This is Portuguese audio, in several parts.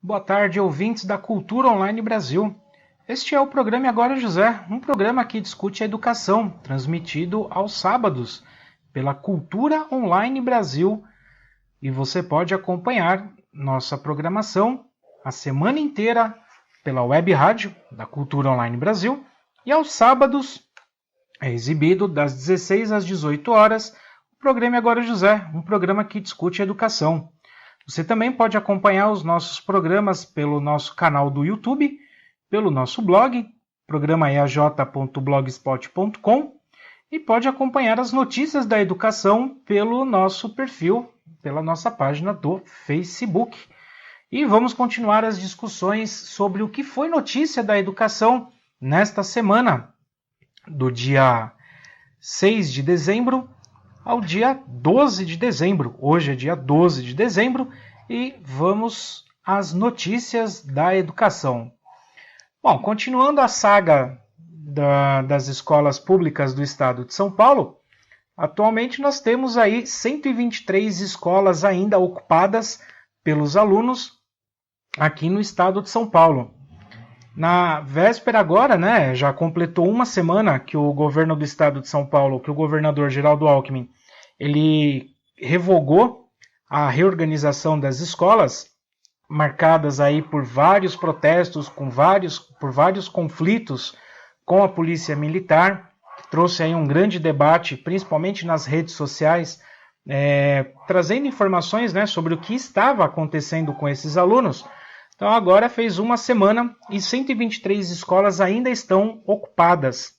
Boa tarde, ouvintes da Cultura Online Brasil. Este é o programa Agora José, um programa que discute a educação, transmitido aos sábados pela Cultura Online Brasil. E você pode acompanhar nossa programação a semana inteira pela web rádio da Cultura Online Brasil. E aos sábados é exibido das 16 às 18 horas o programa Agora José, um programa que discute a educação. Você também pode acompanhar os nossos programas pelo nosso canal do YouTube, pelo nosso blog, programaeaj.blogspot.com, e pode acompanhar as notícias da educação pelo nosso perfil, pela nossa página do Facebook. E vamos continuar as discussões sobre o que foi notícia da educação nesta semana, do dia 6 de dezembro ao dia 12 de dezembro. Hoje é dia 12 de dezembro e vamos às notícias da educação. Bom, continuando a saga das escolas públicas do estado de São Paulo, atualmente nós temos aí 123 escolas ainda ocupadas pelos alunos aqui no estado de São Paulo. Na véspera agora, já completou uma semana que o governo do estado de São Paulo, que o governador Geraldo Alckmin, ele revogou a reorganização das escolas, marcadas aí por vários protestos, por vários conflitos com a polícia militar, que trouxe aí um grande debate, principalmente nas redes sociais, trazendo informações sobre o que estava acontecendo com esses alunos. Então agora fez uma semana e 123 escolas ainda estão ocupadas.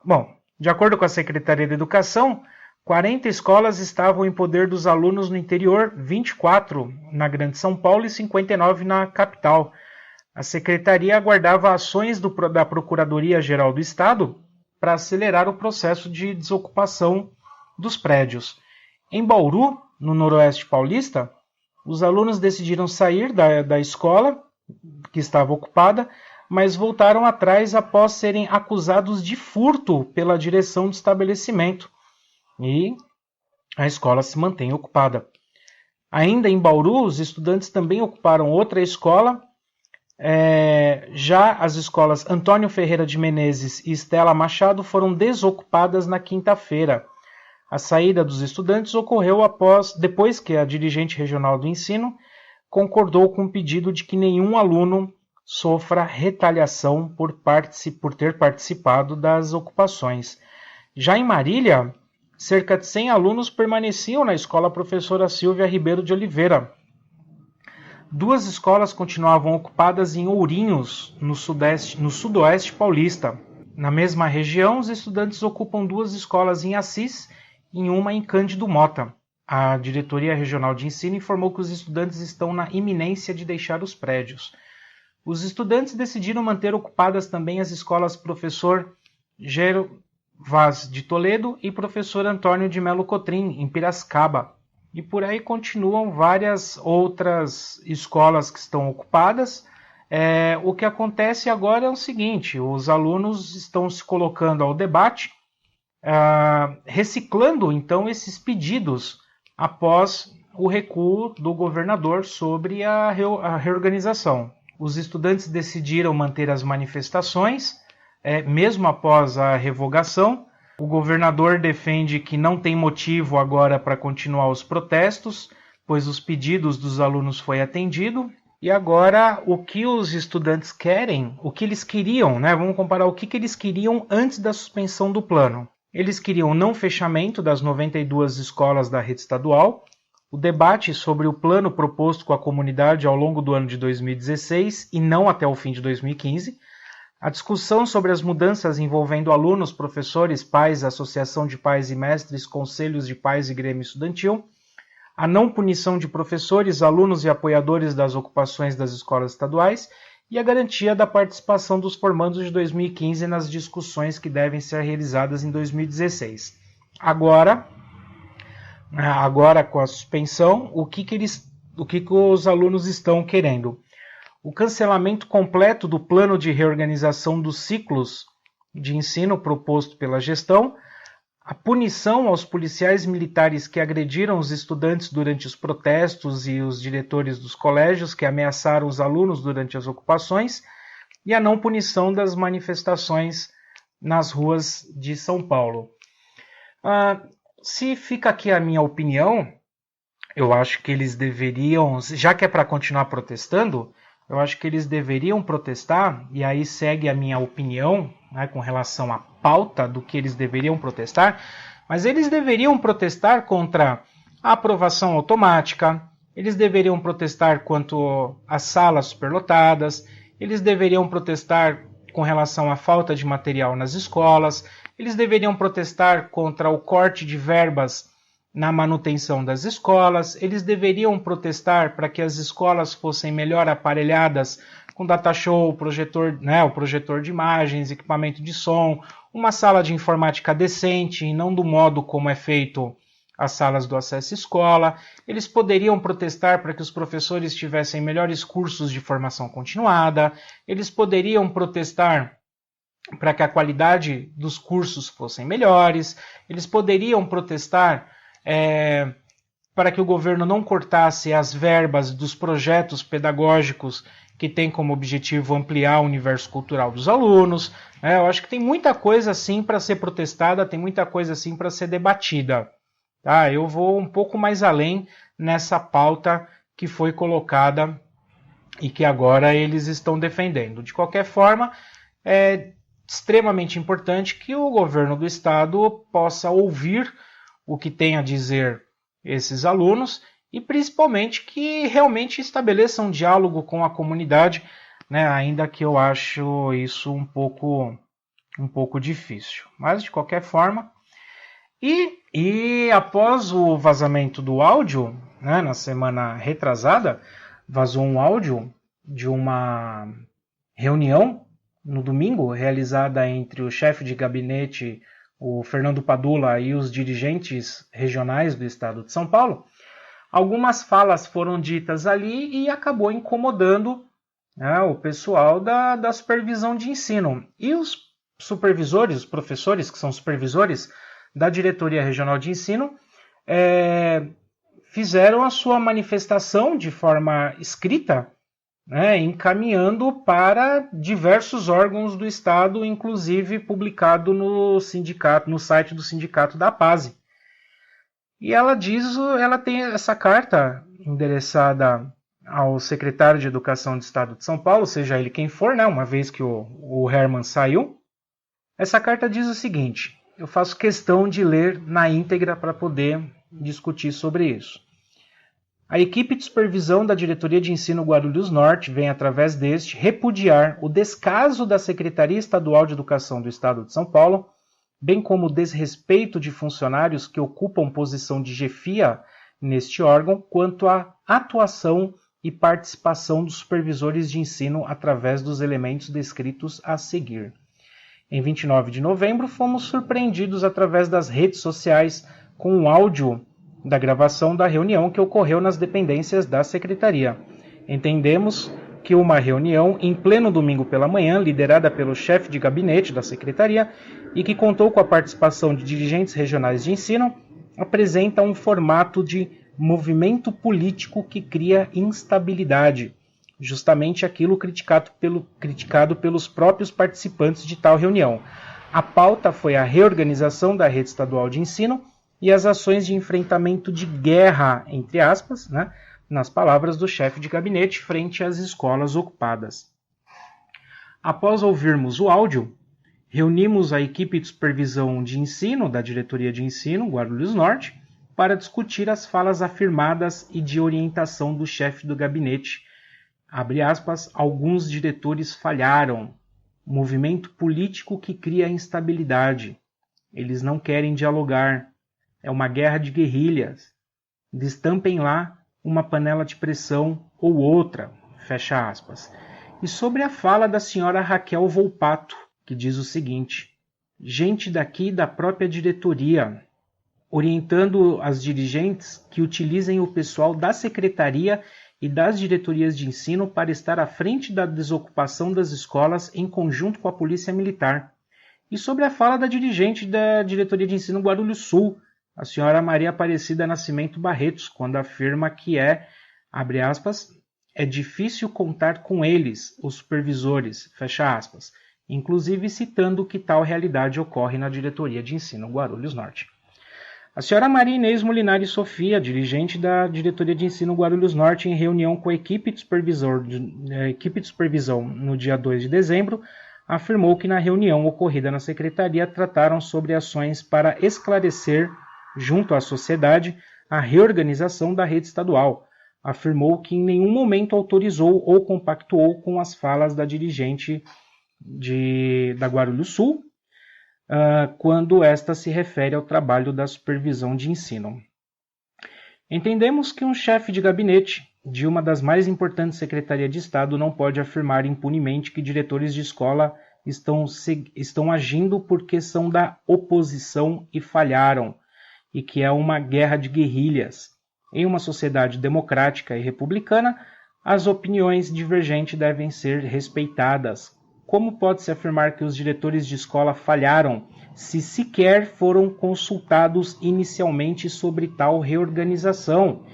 Bom, de acordo com a Secretaria de Educação, 40 escolas estavam em poder dos alunos no interior, 24 na Grande São Paulo e 59 na capital. A Secretaria aguardava ações da Procuradoria-Geral do Estado para acelerar o processo de desocupação dos prédios. Em Bauru, no Noroeste Paulista, os alunos decidiram sair da escola que estava ocupada, mas voltaram atrás após serem acusados de furto pela direção do estabelecimento. E a escola se mantém ocupada. Ainda em Bauru, os estudantes também ocuparam outra escola. Já as escolas Antônio Ferreira de Menezes e Estela Machado foram desocupadas na quinta-feira. A saída dos estudantes ocorreu depois que a dirigente regional do ensino concordou com o pedido de que nenhum aluno sofra retaliação por ter participado das ocupações. Já em Marília, cerca de 100 alunos permaneciam na escola Professora Silvia Ribeiro de Oliveira. 2 escolas continuavam ocupadas em Ourinhos, no sudoeste paulista. Na mesma região, os estudantes ocupam 2 escolas em Assis e uma em Cândido Mota. A Diretoria Regional de Ensino informou que os estudantes estão na iminência de deixar os prédios. Os estudantes decidiram manter ocupadas também as escolas Professor Gero Vaz de Toledo e Professor Antônio de Melo Cotrim, em Piracicaba. E por aí continuam várias outras escolas que estão ocupadas. O que acontece agora é o seguinte: os alunos estão se colocando ao debate, reciclando então esses pedidos após o recuo do governador sobre a reorganização. Os estudantes decidiram manter as manifestações, mesmo após a revogação. O governador defende que não tem motivo agora para continuar os protestos, pois os pedidos dos alunos foi atendido. E agora o que os estudantes querem, o que eles queriam, vamos comparar o que eles queriam antes da suspensão do plano. Eles queriam não fechamento das 92 escolas da rede estadual, o debate sobre o plano proposto com a comunidade ao longo do ano de 2016 e não até o fim de 2015, a discussão sobre as mudanças envolvendo alunos, professores, pais, associação de pais e mestres, conselhos de pais e grêmio estudantil, a não punição de professores, alunos e apoiadores das ocupações das escolas estaduais e a garantia da participação dos formandos de 2015 nas discussões que devem ser realizadas em 2016. Agora com a suspensão, o que os alunos estão querendo? O cancelamento completo do plano de reorganização dos ciclos de ensino proposto pela gestão, a punição aos policiais militares que agrediram os estudantes durante os protestos e os diretores dos colégios que ameaçaram os alunos durante as ocupações, e a não punição das manifestações nas ruas de São Paulo. Se fica aqui a minha opinião, eu acho que eles deveriam, já que é para continuar protestando, eu acho que eles deveriam protestar, e aí segue a minha opinião, né, com relação à pauta do que eles deveriam protestar, mas eles deveriam protestar contra a aprovação automática, eles deveriam protestar quanto às salas superlotadas, eles deveriam protestar com relação à falta de material nas escolas, eles deveriam protestar contra o corte de verbas na manutenção das escolas, eles deveriam protestar para que as escolas fossem melhor aparelhadas com data show, projetor, né, o projetor de imagens, equipamento de som, uma sala de informática decente e não do modo como é feito as salas do Acesso Escola. Eles poderiam protestar para que os professores tivessem melhores cursos de formação continuada, eles poderiam protestar para que a qualidade dos cursos fossem melhores, eles poderiam protestar para que o governo não cortasse as verbas dos projetos pedagógicos que tem como objetivo ampliar o universo cultural dos alunos. Eu acho que tem muita coisa assim para ser protestada, tem muita coisa assim para ser debatida. Tá? Eu vou um pouco mais além nessa pauta que foi colocada e que agora eles estão defendendo. De qualquer forma, é extremamente importante que o governo do estado possa ouvir o que tem a dizer esses alunos e principalmente que realmente estabeleça um diálogo com a comunidade, né, ainda que eu acho isso um pouco difícil. Mas, de qualquer forma, e após o vazamento do áudio, né, na semana retrasada, vazou um áudio de uma reunião no domingo, realizada entre o chefe de gabinete, o Fernando Padula, e os dirigentes regionais do estado de São Paulo. Algumas falas foram ditas ali e acabou incomodando, né, o pessoal da supervisão de ensino. E os supervisores, os professores que são supervisores da diretoria regional de ensino, fizeram a sua manifestação de forma escrita, né, encaminhando para diversos órgãos do estado, inclusive publicado no site do Sindicato da APASE. E ela tem essa carta endereçada ao secretário de Educação do Estado de São Paulo, seja ele quem for, né, uma vez que o Herman saiu. Essa carta diz o seguinte: eu faço questão de ler na íntegra para poder discutir sobre isso. A equipe de supervisão da Diretoria de Ensino Guarulhos Norte vem, através deste, repudiar o descaso da Secretaria Estadual de Educação do Estado de São Paulo, bem como o desrespeito de funcionários que ocupam posição de chefia neste órgão, quanto à atuação e participação dos supervisores de ensino através dos elementos descritos a seguir. Em 29 de novembro, fomos surpreendidos através das redes sociais com um áudio da gravação da reunião que ocorreu nas dependências da Secretaria. Entendemos que uma reunião em pleno domingo pela manhã, liderada pelo chefe de gabinete da Secretaria e que contou com a participação de dirigentes regionais de ensino, apresenta um formato de movimento político que cria instabilidade, justamente aquilo criticado pelos próprios participantes de tal reunião. A pauta foi a reorganização da rede estadual de ensino e as ações de enfrentamento de guerra, entre aspas, né, nas palavras do chefe de gabinete, frente às escolas ocupadas. Após ouvirmos o áudio, reunimos a equipe de supervisão de ensino da Diretoria de Ensino, Guarulhos Norte, para discutir as falas afirmadas e de orientação do chefe do gabinete. Abre aspas, alguns diretores falharam. Movimento político que cria instabilidade. Eles não querem dialogar. É uma guerra de guerrilhas. Destampem lá uma panela de pressão ou outra. Fecha aspas. E sobre a fala da senhora Raquel Volpato, que diz o seguinte: gente daqui da própria diretoria, orientando as dirigentes que utilizem o pessoal da secretaria e das diretorias de ensino para estar à frente da desocupação das escolas em conjunto com a Polícia Militar. e sobre a fala da dirigente da Diretoria de Ensino Guarulhos Sul, a senhora Maria Aparecida Nascimento Barretos, quando afirma que abre aspas, é difícil contar com eles, os supervisores, fecha aspas, inclusive citando que tal realidade ocorre na Diretoria de Ensino Guarulhos Norte. A senhora Maria Inês Molinari Sofia, dirigente da Diretoria de Ensino Guarulhos Norte, em reunião com a equipe de supervisão no dia 2 de dezembro, afirmou que na reunião ocorrida na secretaria trataram sobre ações para esclarecer, junto à sociedade, a reorganização da rede estadual. Afirmou que em nenhum momento autorizou ou compactuou com as falas da dirigente da Guarulhos Sul, quando esta se refere ao trabalho da supervisão de ensino. Entendemos que um chefe de gabinete de uma das mais importantes secretarias de Estado não pode afirmar impunemente que diretores de escola estão agindo porque são da oposição e falharam, e que é uma guerra de guerrilhas. Em uma sociedade democrática e republicana, as opiniões divergentes devem ser respeitadas. Como pode-se afirmar que os diretores de escola falharam se sequer foram consultados inicialmente sobre tal reorganização?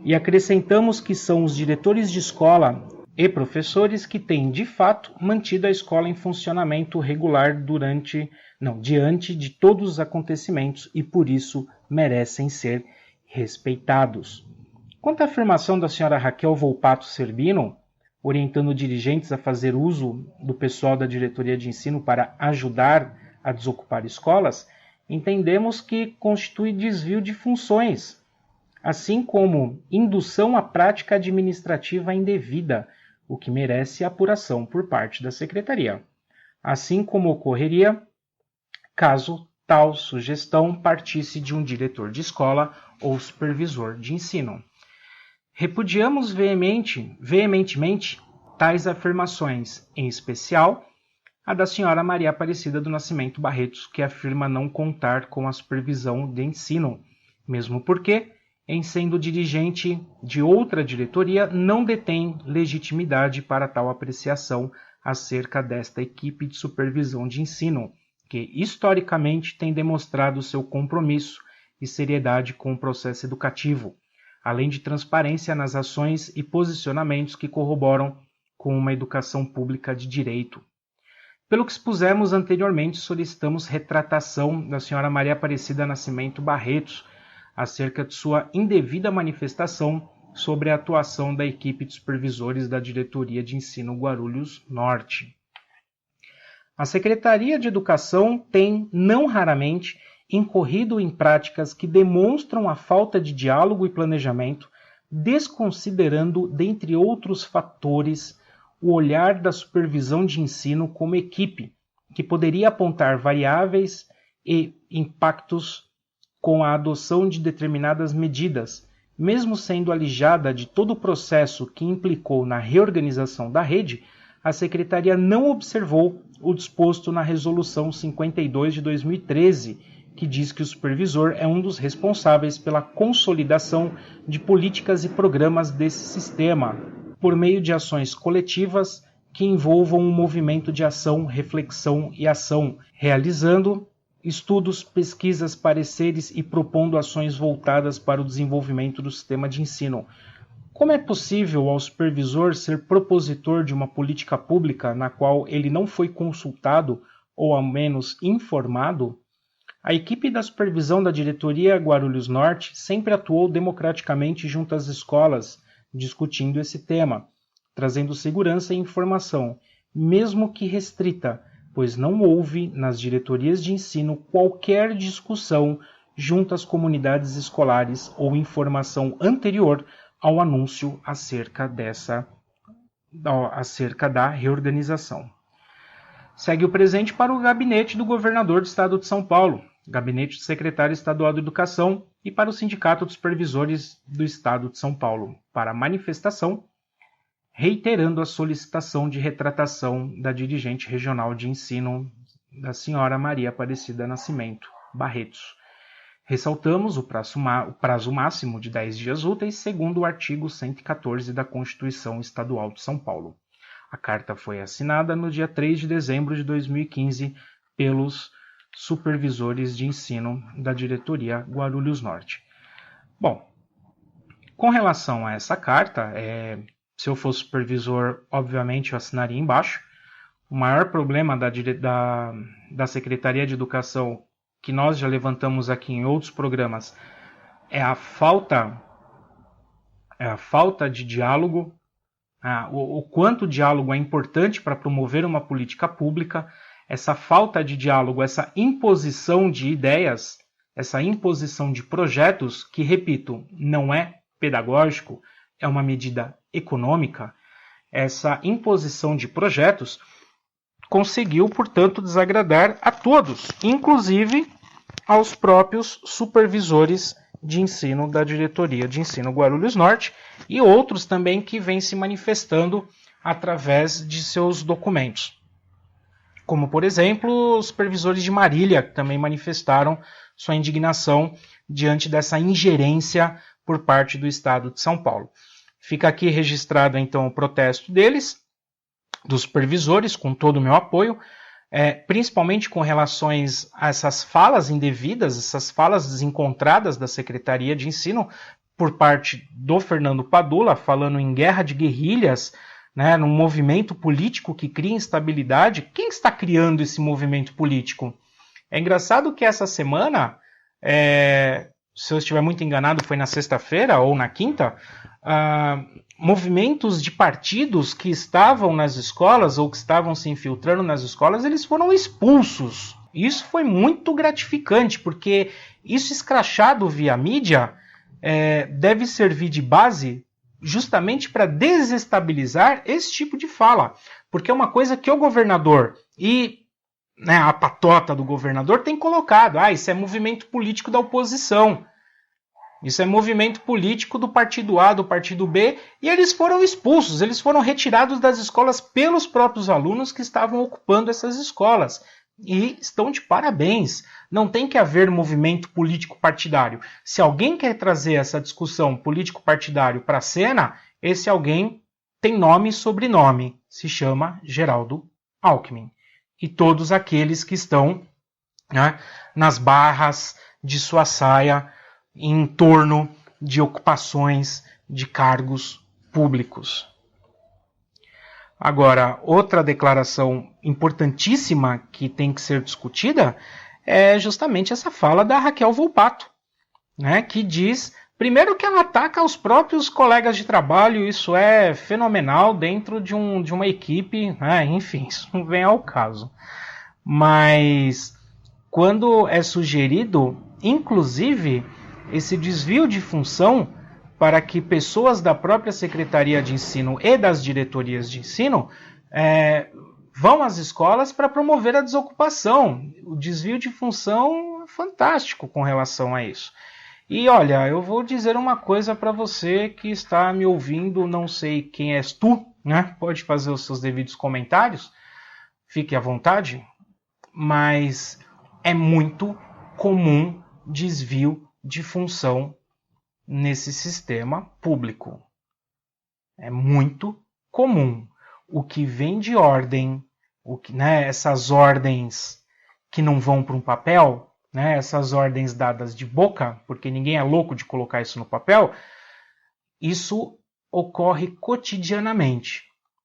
E acrescentamos que são os diretores de escola e professores que têm, de fato, mantido a escola em funcionamento regular diante de todos os acontecimentos e, por isso, merecem ser respeitados. Quanto à afirmação da senhora Raquel Volpato Serbino, orientando dirigentes a fazer uso do pessoal da diretoria de ensino para ajudar a desocupar escolas, entendemos que constitui desvio de funções, assim como indução à prática administrativa indevida, o que merece apuração por parte da secretaria, assim como ocorreria caso tal sugestão partisse de um diretor de escola ou supervisor de ensino. Repudiamos veementemente tais afirmações, em especial a da senhora Maria Aparecida do Nascimento Barretos, que afirma não contar com a supervisão de ensino, mesmo porque, em sendo dirigente de outra diretoria, não detém legitimidade para tal apreciação acerca desta equipe de supervisão de ensino, que historicamente tem demonstrado seu compromisso e seriedade com o processo educativo, além de transparência nas ações e posicionamentos que corroboram com uma educação pública de direito. Pelo que expusemos anteriormente, solicitamos retratação da senhora Maria Aparecida Nascimento Barretos acerca de sua indevida manifestação sobre a atuação da equipe de supervisores da Diretoria de Ensino Guarulhos Norte. A Secretaria de Educação tem, não raramente, incorrido em práticas que demonstram a falta de diálogo e planejamento, desconsiderando, dentre outros fatores, o olhar da supervisão de ensino como equipe, que poderia apontar variáveis e impactos com a adoção de determinadas medidas, mesmo sendo alijada de todo o processo que implicou na reorganização da rede, a Secretaria não observou o disposto na Resolução 52 de 2013, que diz que o supervisor é um dos responsáveis pela consolidação de políticas e programas desse sistema, por meio de ações coletivas que envolvam um movimento de ação, reflexão e ação, realizando estudos, pesquisas, pareceres e propondo ações voltadas para o desenvolvimento do sistema de ensino. Como é possível ao supervisor ser propositor de uma política pública na qual ele não foi consultado ou ao menos informado? A equipe da supervisão da diretoria Guarulhos Norte sempre atuou democraticamente junto às escolas, discutindo esse tema, trazendo segurança e informação, mesmo que restrita, pois não houve nas diretorias de ensino qualquer discussão junto às comunidades escolares ou informação anterior ao anúncio acerca da reorganização. Segue o presente para o gabinete do governador do estado de São Paulo, gabinete do secretário estadual de Educação e para o Sindicato dos Supervisores do Estado de São Paulo, para a manifestação, reiterando a solicitação de retratação da dirigente regional de ensino, da senhora Maria Aparecida Nascimento Barretos. Ressaltamos o prazo máximo de 10 dias úteis, segundo o artigo 114 da Constituição Estadual de São Paulo. A carta foi assinada no dia 3 de dezembro de 2015 pelos supervisores de ensino da diretoria Guarulhos Norte. Bom, com relação a essa carta, se eu fosse supervisor, obviamente eu assinaria embaixo. O maior problema da Secretaria de Educação, que nós já levantamos aqui em outros programas, é a falta de diálogo, o quanto o diálogo é importante para promover uma política pública. Essa falta de diálogo, essa imposição de ideias, essa imposição de projetos, que, repito, não é pedagógico, é uma medida econômica, essa imposição de projetos conseguiu, portanto, desagradar a todos, inclusive aos próprios supervisores de ensino da diretoria de ensino Guarulhos Norte e outros também que vêm se manifestando através de seus documentos. Como, por exemplo, os supervisores de Marília, que também manifestaram sua indignação diante dessa ingerência por parte do Estado de São Paulo. Fica aqui registrado, então, o protesto deles, dos supervisores, com todo o meu apoio, principalmente com relações a essas falas indevidas, essas falas desencontradas da Secretaria de Ensino, por parte do Fernando Padula, falando em guerra de guerrilhas, num movimento político que cria instabilidade. Quem está criando esse movimento político? É engraçado que essa semana, se eu estiver muito enganado, foi na sexta-feira ou na quinta, movimentos de partidos que estavam nas escolas ou que estavam se infiltrando nas escolas, eles foram expulsos. Isso foi muito gratificante, porque isso escrachado via mídia deve servir de base justamente para desestabilizar esse tipo de fala. Porque é uma coisa que o governador e a patota do governador tem colocado. Isso é movimento político da oposição. Isso é movimento político do partido A, do partido B, e eles foram expulsos, eles foram retirados das escolas pelos próprios alunos que estavam ocupando essas escolas. E estão de parabéns. Não tem que haver movimento político partidário. Se alguém quer trazer essa discussão político-partidário para a cena, esse alguém tem nome e sobrenome. Se chama Geraldo Alckmin. E todos aqueles que estão nas barras de sua saia em torno de ocupações de cargos públicos. Agora, outra declaração importantíssima que tem que ser discutida é justamente essa fala da Raquel Volpato, que diz, primeiro, que ela ataca os próprios colegas de trabalho. Isso é fenomenal dentro de uma equipe, enfim, isso não vem ao caso. Mas quando é sugerido, inclusive, esse desvio de função para que pessoas da própria Secretaria de Ensino e das diretorias de ensino vão às escolas para promover a desocupação. O desvio de função é fantástico com relação a isso. E olha, eu vou dizer uma coisa para você que está me ouvindo, não sei quem és tu, pode fazer os seus devidos comentários, fique à vontade, mas é muito comum desvio de função nesse sistema público. É muito comum. O que vem de ordem, essas ordens que não vão para um papel, essas ordens dadas de boca, porque ninguém é louco de colocar isso no papel, isso ocorre cotidianamente.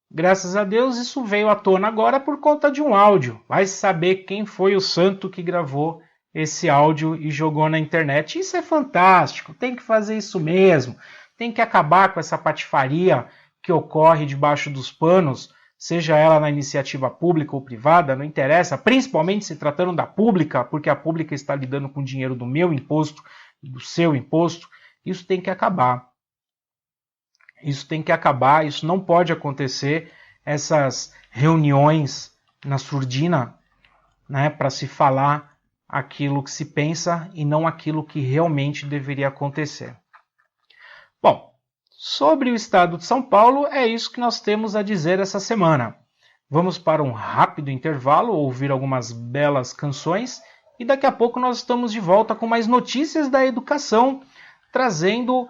Graças a Deus isso veio à tona agora por conta de um áudio. Vai saber quem foi o santo que gravou esse áudio e jogou na internet. Isso é fantástico, tem que fazer isso mesmo. Tem que acabar com essa patifaria que ocorre debaixo dos panos, seja ela na iniciativa pública ou privada, não interessa, principalmente se tratando da pública, porque a pública está lidando com o dinheiro do meu imposto e do seu imposto. Isso tem que acabar. Isso tem que acabar, isso não pode acontecer, essas reuniões na surdina, para se falar aquilo que se pensa e não aquilo que realmente deveria acontecer. Bom, sobre o estado de São Paulo, é isso que nós temos a dizer essa semana. Vamos para um rápido intervalo, ouvir algumas belas canções e daqui a pouco nós estamos de volta com mais notícias da educação, trazendo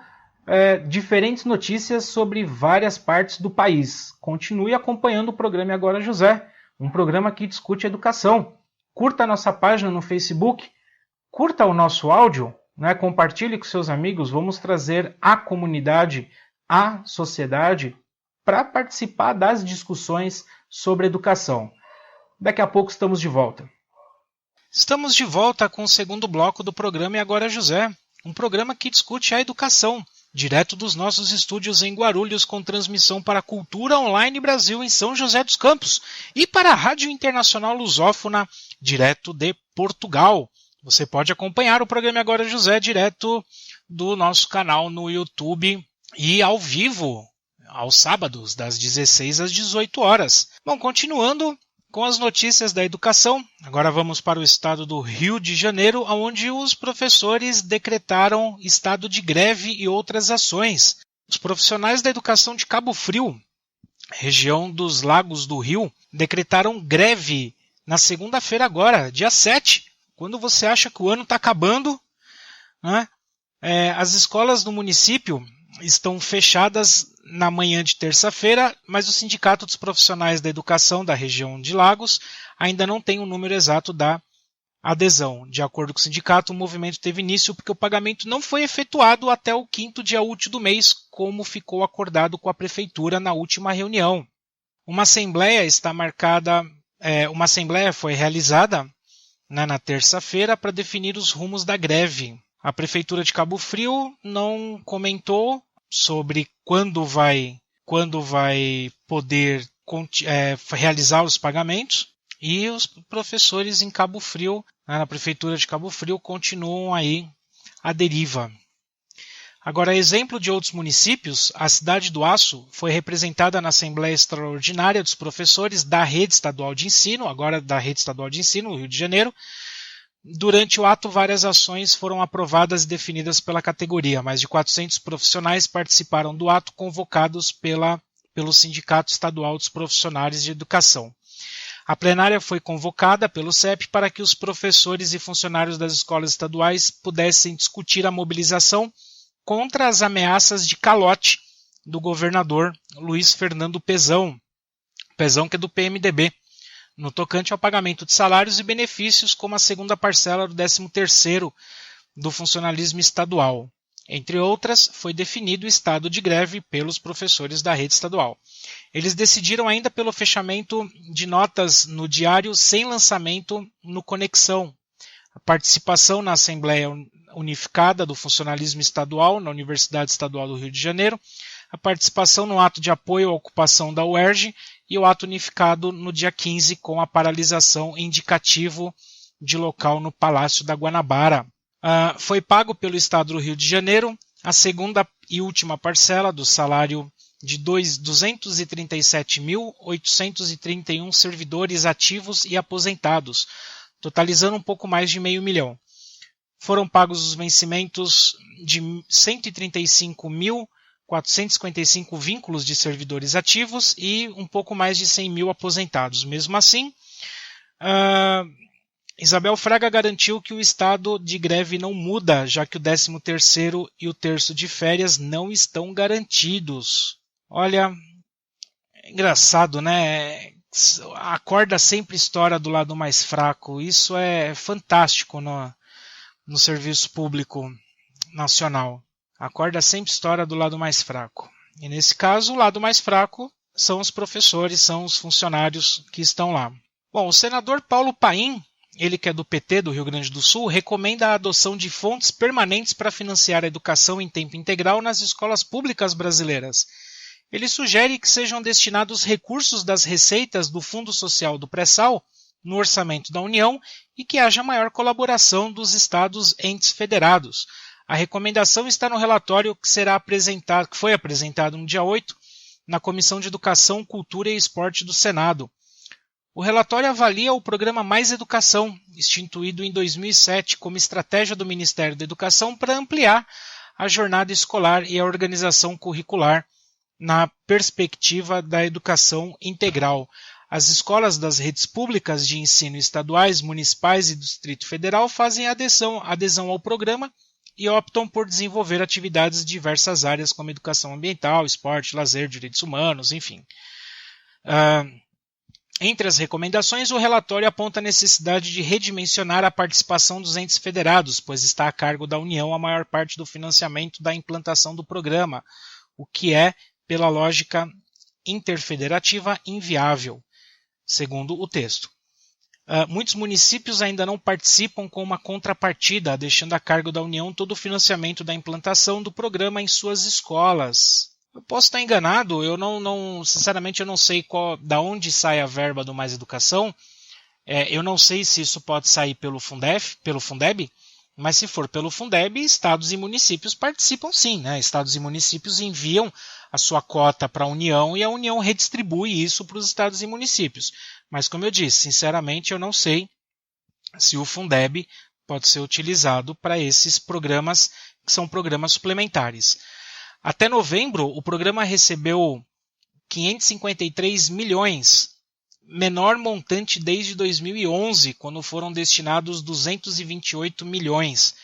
diferentes notícias sobre várias partes do país. Continue acompanhando o programa Agora José, um programa que discute educação. curta a nossa página no Facebook, curta o nosso áudio, né? Compartilhe com seus amigos, vamos trazer a comunidade, a sociedade, para participar das discussões sobre educação. Daqui a pouco estamos de volta. Estamos de volta com o segundo bloco do programa E Agora José, um programa que discute a educação, direto dos nossos estúdios em Guarulhos, com transmissão para a Cultura Online Brasil em São José dos Campos e para a Rádio Internacional Lusófona, direto de Portugal. Você pode acompanhar o programa E Agora José direto do nosso canal no YouTube e ao vivo, aos sábados, das 16 às 18 horas. Bom, continuando com as notícias da educação, agora vamos para o estado do Rio de Janeiro, onde os professores decretaram estado de greve e outras ações. Os profissionais da educação de Cabo Frio, região dos Lagos do Rio, decretaram greve na segunda-feira agora, dia 7, quando você acha que o ano está acabando, né? As escolas no município estão fechadas na manhã de terça-feira, mas o Sindicato dos Profissionais da Educação da região de Lagos ainda não tem o número exato da adesão. De acordo com o sindicato, o movimento teve início porque o pagamento não foi efetuado até o 5º dia útil do mês, como ficou acordado com a prefeitura na última reunião. Uma assembleia foi realizada, né, na terça-feira para definir os rumos da greve. A Prefeitura de Cabo Frio não comentou sobre quando vai poder realizar os pagamentos, e os professores em Cabo Frio, na Prefeitura de Cabo Frio, continuam aí à deriva. Agora, exemplo de outros municípios, a cidade do Aço foi representada na Assembleia Extraordinária dos Professores da Rede Estadual de Ensino, agora da Rede Estadual de Ensino, no Rio de Janeiro. Durante o ato, várias ações foram aprovadas e definidas pela categoria. Mais de 400 profissionais participaram do ato, convocados pelo Sindicato Estadual dos Profissionais de Educação. A plenária foi convocada pelo CEP para que os professores e funcionários das escolas estaduais pudessem discutir a mobilização contra as ameaças de calote do governador Luiz Fernando Pezão, que é do PMDB, no tocante ao pagamento de salários e benefícios, como a segunda parcela do 13º do funcionalismo estadual. Entre outras, foi definido o estado de greve pelos professores da rede estadual. Eles decidiram ainda pelo fechamento de notas no diário sem lançamento no Conexão, a participação na Assembleia Unificada do Funcionalismo Estadual na Universidade Estadual do Rio de Janeiro, a participação no ato de apoio à ocupação da UERJ e o ato unificado no dia 15 com a paralisação indicativo de local no Palácio da Guanabara. Foi pago pelo Estado do Rio de Janeiro a segunda e última parcela do salário de 237.831 servidores ativos e aposentados, totalizando um pouco mais de R$500 mil. Foram pagos os vencimentos de 135.455 vínculos de servidores ativos e um pouco mais de 100 mil aposentados. Mesmo assim, Isabel Fraga garantiu que o estado de greve não muda, já que o 13º e o terço de férias não estão garantidos. Olha, é engraçado, né? A corda sempre estoura do lado mais fraco. Isso é fantástico no serviço público nacional. A corda sempre estoura do lado mais fraco. E nesse caso, o lado mais fraco são os professores, são os funcionários que estão lá. Bom, o senador Paulo Paim, ele que é do PT do Rio Grande do Sul, recomenda a adoção de fontes permanentes para financiar a educação em tempo integral nas escolas públicas brasileiras. Ele sugere que sejam destinados recursos das receitas do Fundo Social do Pré-Sal no orçamento da União e que haja maior colaboração dos estados entes federados. A recomendação está no relatório que foi apresentado no dia 8 na Comissão de Educação, Cultura e Esporte do Senado. O relatório avalia o programa Mais Educação, instituído em 2007 como estratégia do Ministério da Educação para ampliar a jornada escolar e a organização curricular na perspectiva da educação integral. As escolas das redes públicas de ensino estaduais, municipais e do Distrito Federal fazem adesão ao programa e optam por desenvolver atividades de diversas áreas como educação ambiental, esporte, lazer, direitos humanos, enfim. Entre as recomendações, o relatório aponta a necessidade de redimensionar a participação dos entes federados, pois está a cargo da União a maior parte do financiamento da implantação do programa, o que é, pela lógica interfederativa, inviável, segundo o texto. Muitos municípios ainda não participam com uma contrapartida, deixando a cargo da União todo o financiamento da implantação do programa em suas escolas. Eu posso estar enganado, sinceramente eu não sei da onde sai a verba do Mais Educação. Eu não sei se isso pode sair pelo Fundeb, mas se for pelo Fundeb, estados e municípios participam sim, né? Estados e municípios enviam a sua cota para a União e a União redistribui isso para os estados e municípios. Mas como eu disse, sinceramente eu não sei se o Fundeb pode ser utilizado para esses programas que são programas suplementares. Até novembro, o programa recebeu 553 milhões, menor montante desde 2011, quando foram destinados 228 milhões.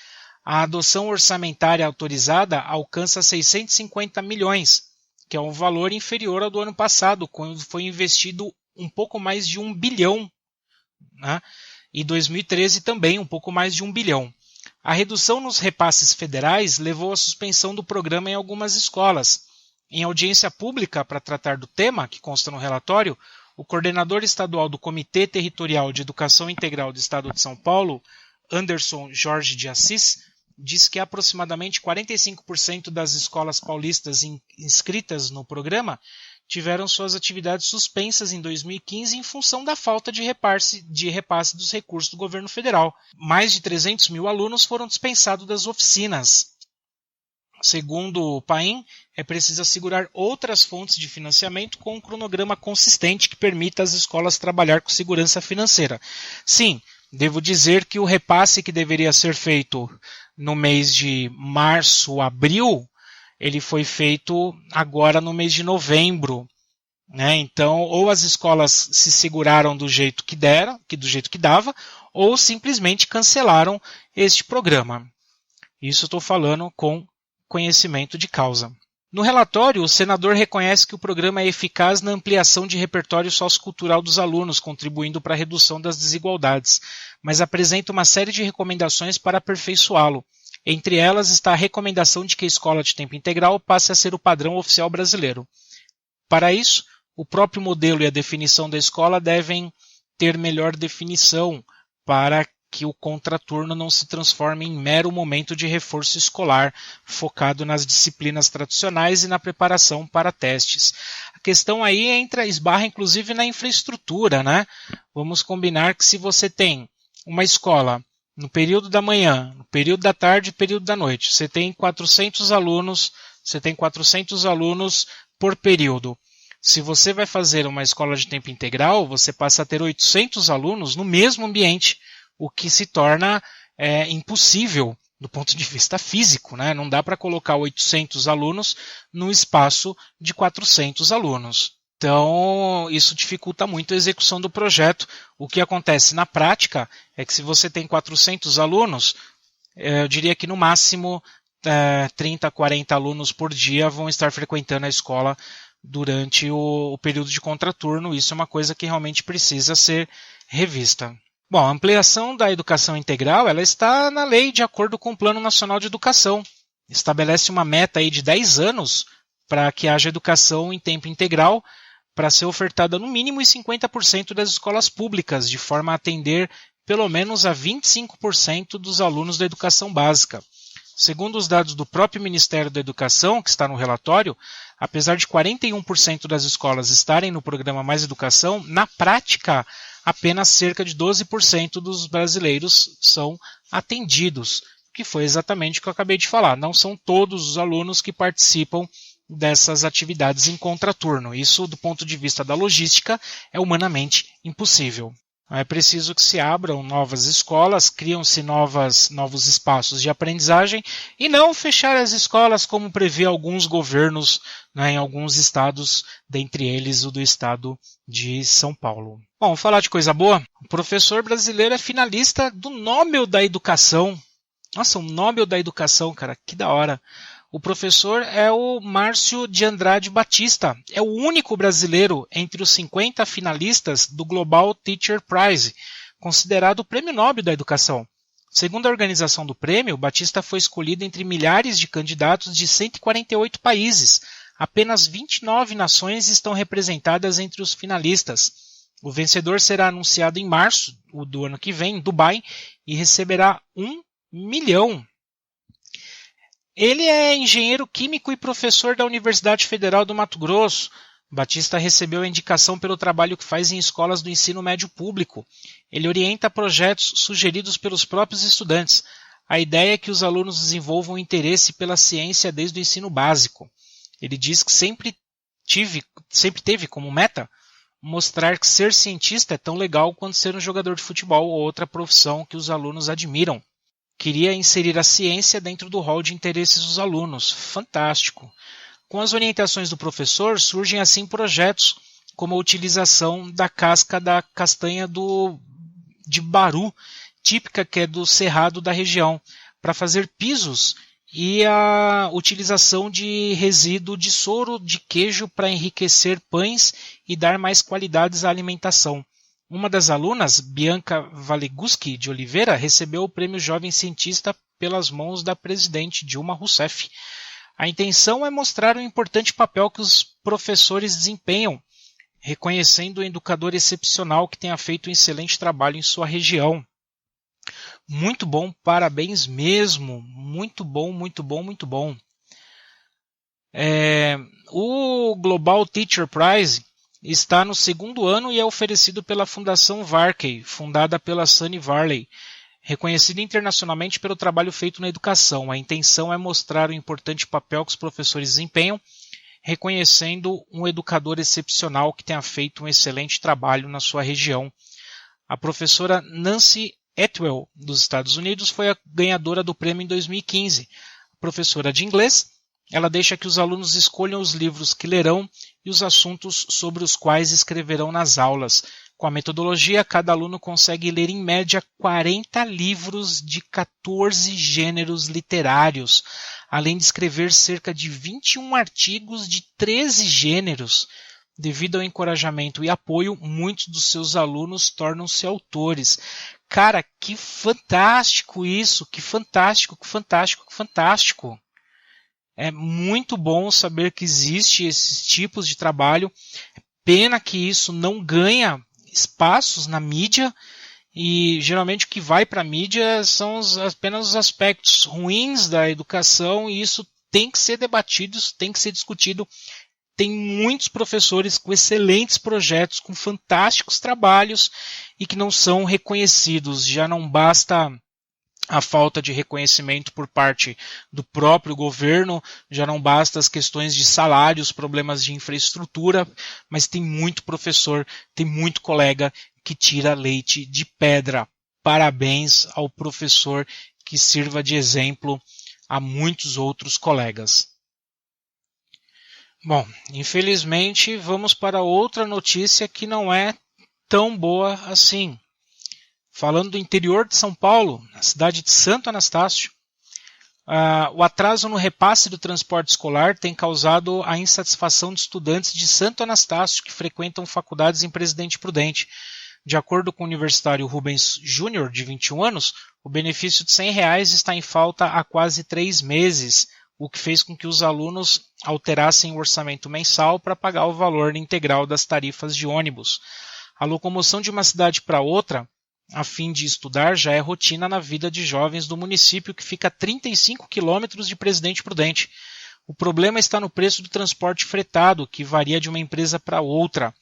A adoção orçamentária autorizada alcança 650 milhões, que é um valor inferior ao do ano passado, quando foi investido um pouco mais de 1 bilhão, né? E 2013 também um pouco mais de 1 bilhão. A redução nos repasses federais levou à suspensão do programa em algumas escolas. Em audiência pública para tratar do tema, que consta no relatório, o coordenador estadual do Comitê Territorial de Educação Integral do Estado de São Paulo, Anderson Jorge de Assis, diz que aproximadamente 45% das escolas paulistas inscritas no programa tiveram suas atividades suspensas em 2015 em função da falta de repasse dos recursos do governo federal. Mais de 300 mil alunos foram dispensados das oficinas. Segundo o Paim, é preciso assegurar outras fontes de financiamento com um cronograma consistente que permita às escolas trabalhar com segurança financeira. Sim, devo dizer que o repasse que deveria ser feito no mês de março, abril, ele foi feito agora no mês de novembro, né? Então, ou as escolas se seguraram do jeito que dava, ou simplesmente cancelaram este programa. Isso estou falando com conhecimento de causa. No relatório, o senador reconhece que o programa é eficaz na ampliação de repertório sociocultural dos alunos, contribuindo para a redução das desigualdades, mas apresenta uma série de recomendações para aperfeiçoá-lo. Entre elas está a recomendação de que a escola de tempo integral passe a ser o padrão oficial brasileiro. Para isso, o próprio modelo e a definição da escola devem ter melhor definição para que o contraturno não se transforme em mero momento de reforço escolar, focado nas disciplinas tradicionais e na preparação para testes. A questão aí esbarra inclusive na infraestrutura, né? Vamos combinar que se você tem uma escola no período da manhã, no período da tarde e período da noite, você tem 400 alunos por período. Se você vai fazer uma escola de tempo integral, você passa a ter 800 alunos no mesmo ambiente, o que se torna impossível do ponto de vista físico, né? Não dá para colocar 800 alunos num espaço de 400 alunos. Então, isso dificulta muito a execução do projeto. O que acontece na prática é que se você tem 400 alunos, eu diria que no máximo 30, 40 alunos por dia vão estar frequentando a escola durante o período de contraturno. Isso é uma coisa que realmente precisa ser revista. Bom, a ampliação da educação integral ela está na lei de acordo com o Plano Nacional de Educação. Estabelece uma meta aí de 10 anos para que haja educação em tempo integral para ser ofertada no mínimo em 50% das escolas públicas, de forma a atender pelo menos a 25% dos alunos da educação básica. Segundo os dados do próprio Ministério da Educação, que está no relatório, apesar de 41% das escolas estarem no programa Mais Educação, na prática, apenas cerca de 12% dos brasileiros são atendidos, que foi exatamente o que eu acabei de falar. Não são todos os alunos que participam dessas atividades em contraturno. Isso, do ponto de vista da logística, é humanamente impossível. É preciso que se abram novas escolas, criam-se novos espaços de aprendizagem e não fechar as escolas como prevê alguns governos, né, em alguns estados, dentre eles o do estado de São Paulo. Bom, falar de coisa boa, o professor brasileiro é finalista do Nobel da Educação. Nossa, o Nobel da Educação, cara, que da hora. O professor é o Márcio de Andrade Batista. É o único brasileiro entre os 50 finalistas do Global Teacher Prize, considerado o Prêmio Nobel da Educação. Segundo a organização do prêmio, Batista foi escolhido entre milhares de candidatos de 148 países. Apenas 29 nações estão representadas entre os finalistas. O vencedor será anunciado em março do ano que vem, em Dubai, e receberá R$1 milhão. Ele é engenheiro químico e professor da Universidade Federal do Mato Grosso. Batista recebeu a indicação pelo trabalho que faz em escolas do ensino médio público. Ele orienta projetos sugeridos pelos próprios estudantes. A ideia é que os alunos desenvolvam interesse pela ciência desde o ensino básico. Ele diz que sempre teve como meta mostrar que ser cientista é tão legal quanto ser um jogador de futebol ou outra profissão que os alunos admiram. Queria inserir a ciência dentro do rol de interesses dos alunos. Fantástico! Com as orientações do professor, surgem assim projetos como a utilização da casca da castanha de baru, típica que é do cerrado da região, para fazer pisos, e a utilização de resíduo de soro de queijo para enriquecer pães e dar mais qualidades à alimentação. Uma das alunas, Bianca Valeguski de Oliveira, recebeu o prêmio Jovem Cientista pelas mãos da presidente Dilma Rousseff. A intenção é mostrar o importante papel que os professores desempenham, reconhecendo o educador excepcional que tenha feito um excelente trabalho em sua região. Muito bom, parabéns mesmo. Muito bom, muito bom, muito bom. O Global Teacher Prize está no segundo ano e é oferecido pela Fundação Varkey, fundada pela Sunny Varley, reconhecida internacionalmente pelo trabalho feito na educação. A intenção é mostrar o importante papel que os professores desempenham, reconhecendo um educador excepcional que tenha feito um excelente trabalho na sua região. A professora Nancy Atwell, dos Estados Unidos, foi a ganhadora do prêmio em 2015. Professora de inglês, ela deixa que os alunos escolham os livros que lerão e os assuntos sobre os quais escreverão nas aulas. Com a metodologia, cada aluno consegue ler em média 40 livros de 14 gêneros literários, além de escrever cerca de 21 artigos de 13 gêneros. Devido ao encorajamento e apoio, muitos dos seus alunos tornam-se autores. Cara, que fantástico isso! Que fantástico, que fantástico, que fantástico! É muito bom saber que existe esses tipos de trabalho. Pena que isso não ganha espaços na mídia, e geralmente o que vai para a mídia são apenas os aspectos ruins da educação, e isso tem que ser debatido, isso tem que ser discutido. Tem muitos professores com excelentes projetos, com fantásticos trabalhos e que não são reconhecidos. Já não basta a falta de reconhecimento por parte do próprio governo, já não basta as questões de salários, problemas de infraestrutura, mas tem muito professor, tem muito colega que tira leite de pedra. Parabéns ao professor que sirva de exemplo a muitos outros colegas. Bom, infelizmente vamos para outra notícia que não é tão boa assim. Falando do interior de São Paulo, na cidade de Santo Anastácio, o atraso no repasse do transporte escolar tem causado a insatisfação de estudantes de Santo Anastácio que frequentam faculdades em Presidente Prudente. De acordo com o universitário Rubens Júnior, de 21 anos, o benefício de R$100 está em falta há quase 3 meses, o que fez com que os alunos alterassem o orçamento mensal para pagar o valor integral das tarifas de ônibus. A locomoção de uma cidade para outra, a fim de estudar, já é rotina na vida de jovens do município, que fica a 35 quilômetros de Presidente Prudente. O problema está no preço do transporte fretado, que varia de uma empresa para outra.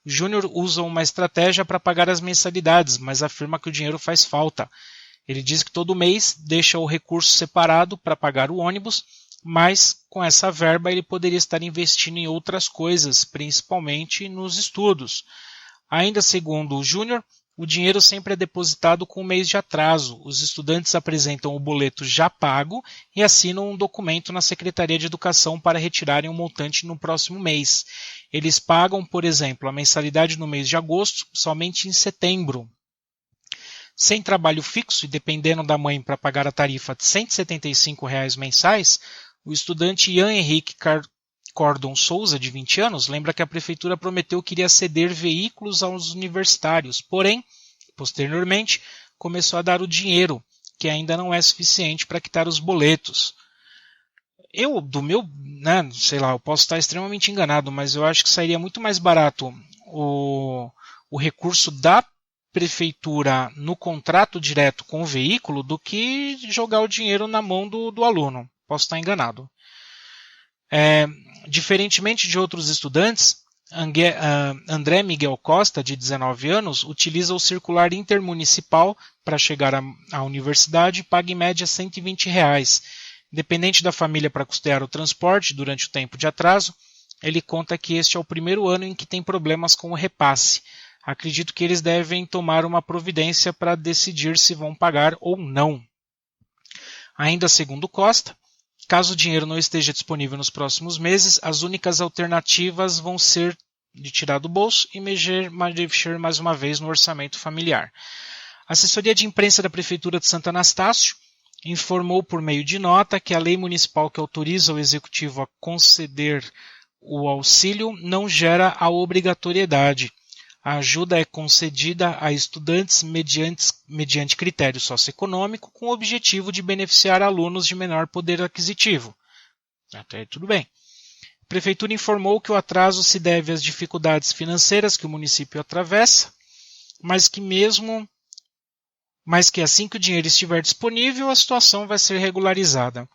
O Júnior usa uma estratégia para pagar as mensalidades, mas afirma que o dinheiro faz falta. Ele diz que todo mês deixa o recurso separado para pagar o ônibus, mas com essa verba ele poderia estar investindo em outras coisas, principalmente nos estudos. Ainda segundo o Júnior, o dinheiro sempre é depositado com um mês de atraso. Os estudantes apresentam o boleto já pago e assinam um documento na Secretaria de Educação para retirarem o montante no próximo mês. Eles pagam, por exemplo, a mensalidade no mês de agosto somente em setembro. Sem trabalho fixo e dependendo da mãe para pagar a tarifa de R$175 mensais, O estudante Ian Henrique Cordon Souza, de 20 anos, lembra que a prefeitura prometeu que iria ceder veículos aos universitários, porém, posteriormente, começou a dar o dinheiro, que ainda não é suficiente para quitar os boletos. Eu posso estar extremamente enganado, mas eu acho que sairia muito mais barato o recurso da prefeitura no contrato direto com o veículo do que jogar o dinheiro na mão do aluno. Posso estar enganado. Diferentemente de outros estudantes, André Miguel Costa, de 19 anos, utiliza o circular intermunicipal para chegar à universidade e paga em média R$ 120. Independente da família para custear o transporte durante o tempo de atraso, ele conta que este é o primeiro ano em que tem problemas com o repasse. Acredito que eles devem tomar uma providência para decidir se vão pagar ou não. Ainda segundo Costa, caso o dinheiro não esteja disponível nos próximos meses, as únicas alternativas vão ser de tirar do bolso e mexer mais uma vez no orçamento familiar. A assessoria de imprensa da Prefeitura de Santo Anastácio informou por meio de nota que a lei municipal que autoriza o Executivo a conceder o auxílio não gera a obrigatoriedade. A ajuda é concedida a estudantes mediante critério socioeconômico com o objetivo de beneficiar alunos de menor poder aquisitivo. Até aí tudo bem. A Prefeitura informou que o atraso se deve às dificuldades financeiras que o município atravessa, mas que assim que o dinheiro estiver disponível, a situação vai ser regularizada.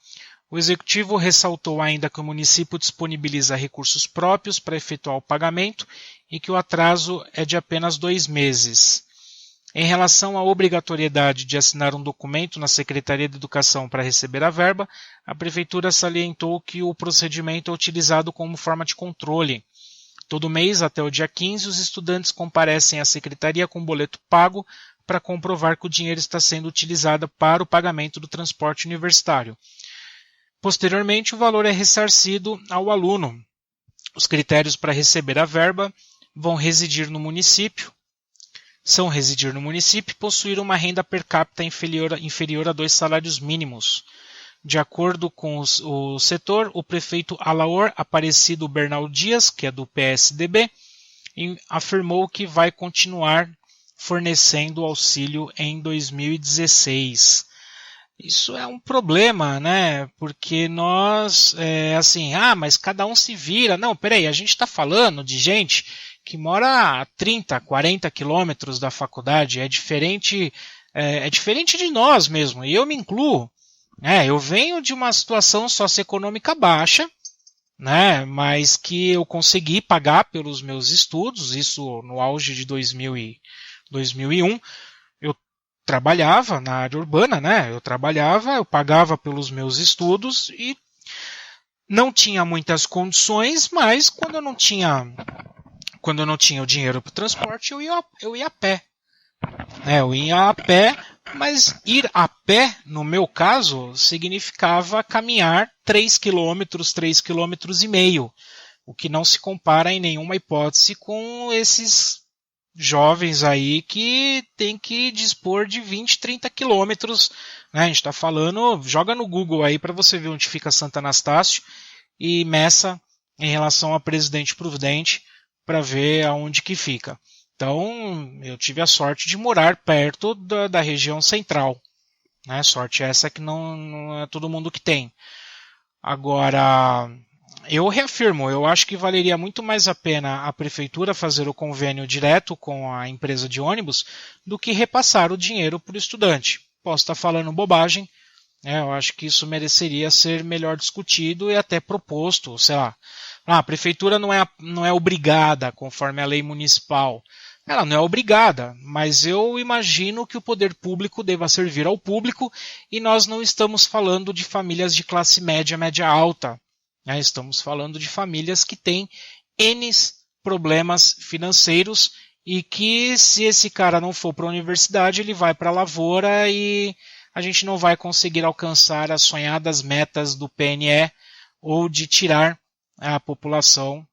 O Executivo ressaltou ainda que o município disponibiliza recursos próprios para efetuar o pagamento e que o atraso é de apenas 2 meses. Em relação à obrigatoriedade de assinar um documento na Secretaria de Educação para receber a verba, a Prefeitura salientou que o procedimento é utilizado como forma de controle. Todo mês, até o dia 15, os estudantes comparecem à Secretaria com boleto pago para comprovar que o dinheiro está sendo utilizado para o pagamento do transporte universitário. Posteriormente, o valor é ressarcido ao aluno. Os critérios para receber a verba são residir no município e possuir uma renda per capita inferior a 2 salários mínimos. De acordo com o setor, o prefeito Alaor Aparecido Bernal Dias, que é do PSDB, afirmou que vai continuar fornecendo auxílio em 2016. Isso é um problema, né? Porque nós, mas cada um se vira. Não, peraí, a gente está falando de gente que mora a 30, 40 quilômetros da faculdade. É diferente de nós mesmo, e eu me incluo. Eu venho de uma situação socioeconômica baixa, né? Mas que eu consegui pagar pelos meus estudos, isso no auge de 2001. Eu trabalhava na área urbana, né? Eu pagava pelos meus estudos e não tinha muitas condições, mas quando eu não tinha o dinheiro para o transporte, eu ia a pé. Eu ia a pé, mas ir a pé, no meu caso, significava caminhar 3 quilômetros, 3,5 quilômetros, o que não se compara em nenhuma hipótese com esses jovens aí que tem que dispor de 20, 30 quilômetros. Né? A gente está falando, joga no Google aí para você ver onde fica Santo Anastácio e meça em relação a Presidente Prudente para ver aonde que fica. Então, eu tive a sorte de morar perto da região central. Né? Sorte essa que não é todo mundo que tem. Agora, eu reafirmo, eu acho que valeria muito mais a pena a prefeitura fazer o convênio direto com a empresa de ônibus do que repassar o dinheiro para o estudante. Posso estar falando bobagem, né? Eu acho que isso mereceria ser melhor discutido e até proposto, sei lá. A prefeitura não é obrigada, conforme a lei municipal. Ela não é obrigada, mas eu imagino que o poder público deva servir ao público e nós não estamos falando de famílias de classe média, média alta. Estamos falando de famílias que têm N problemas financeiros e que se esse cara não for para a universidade, ele vai para a lavoura e a gente não vai conseguir alcançar as sonhadas metas do PNE ou de tirar a população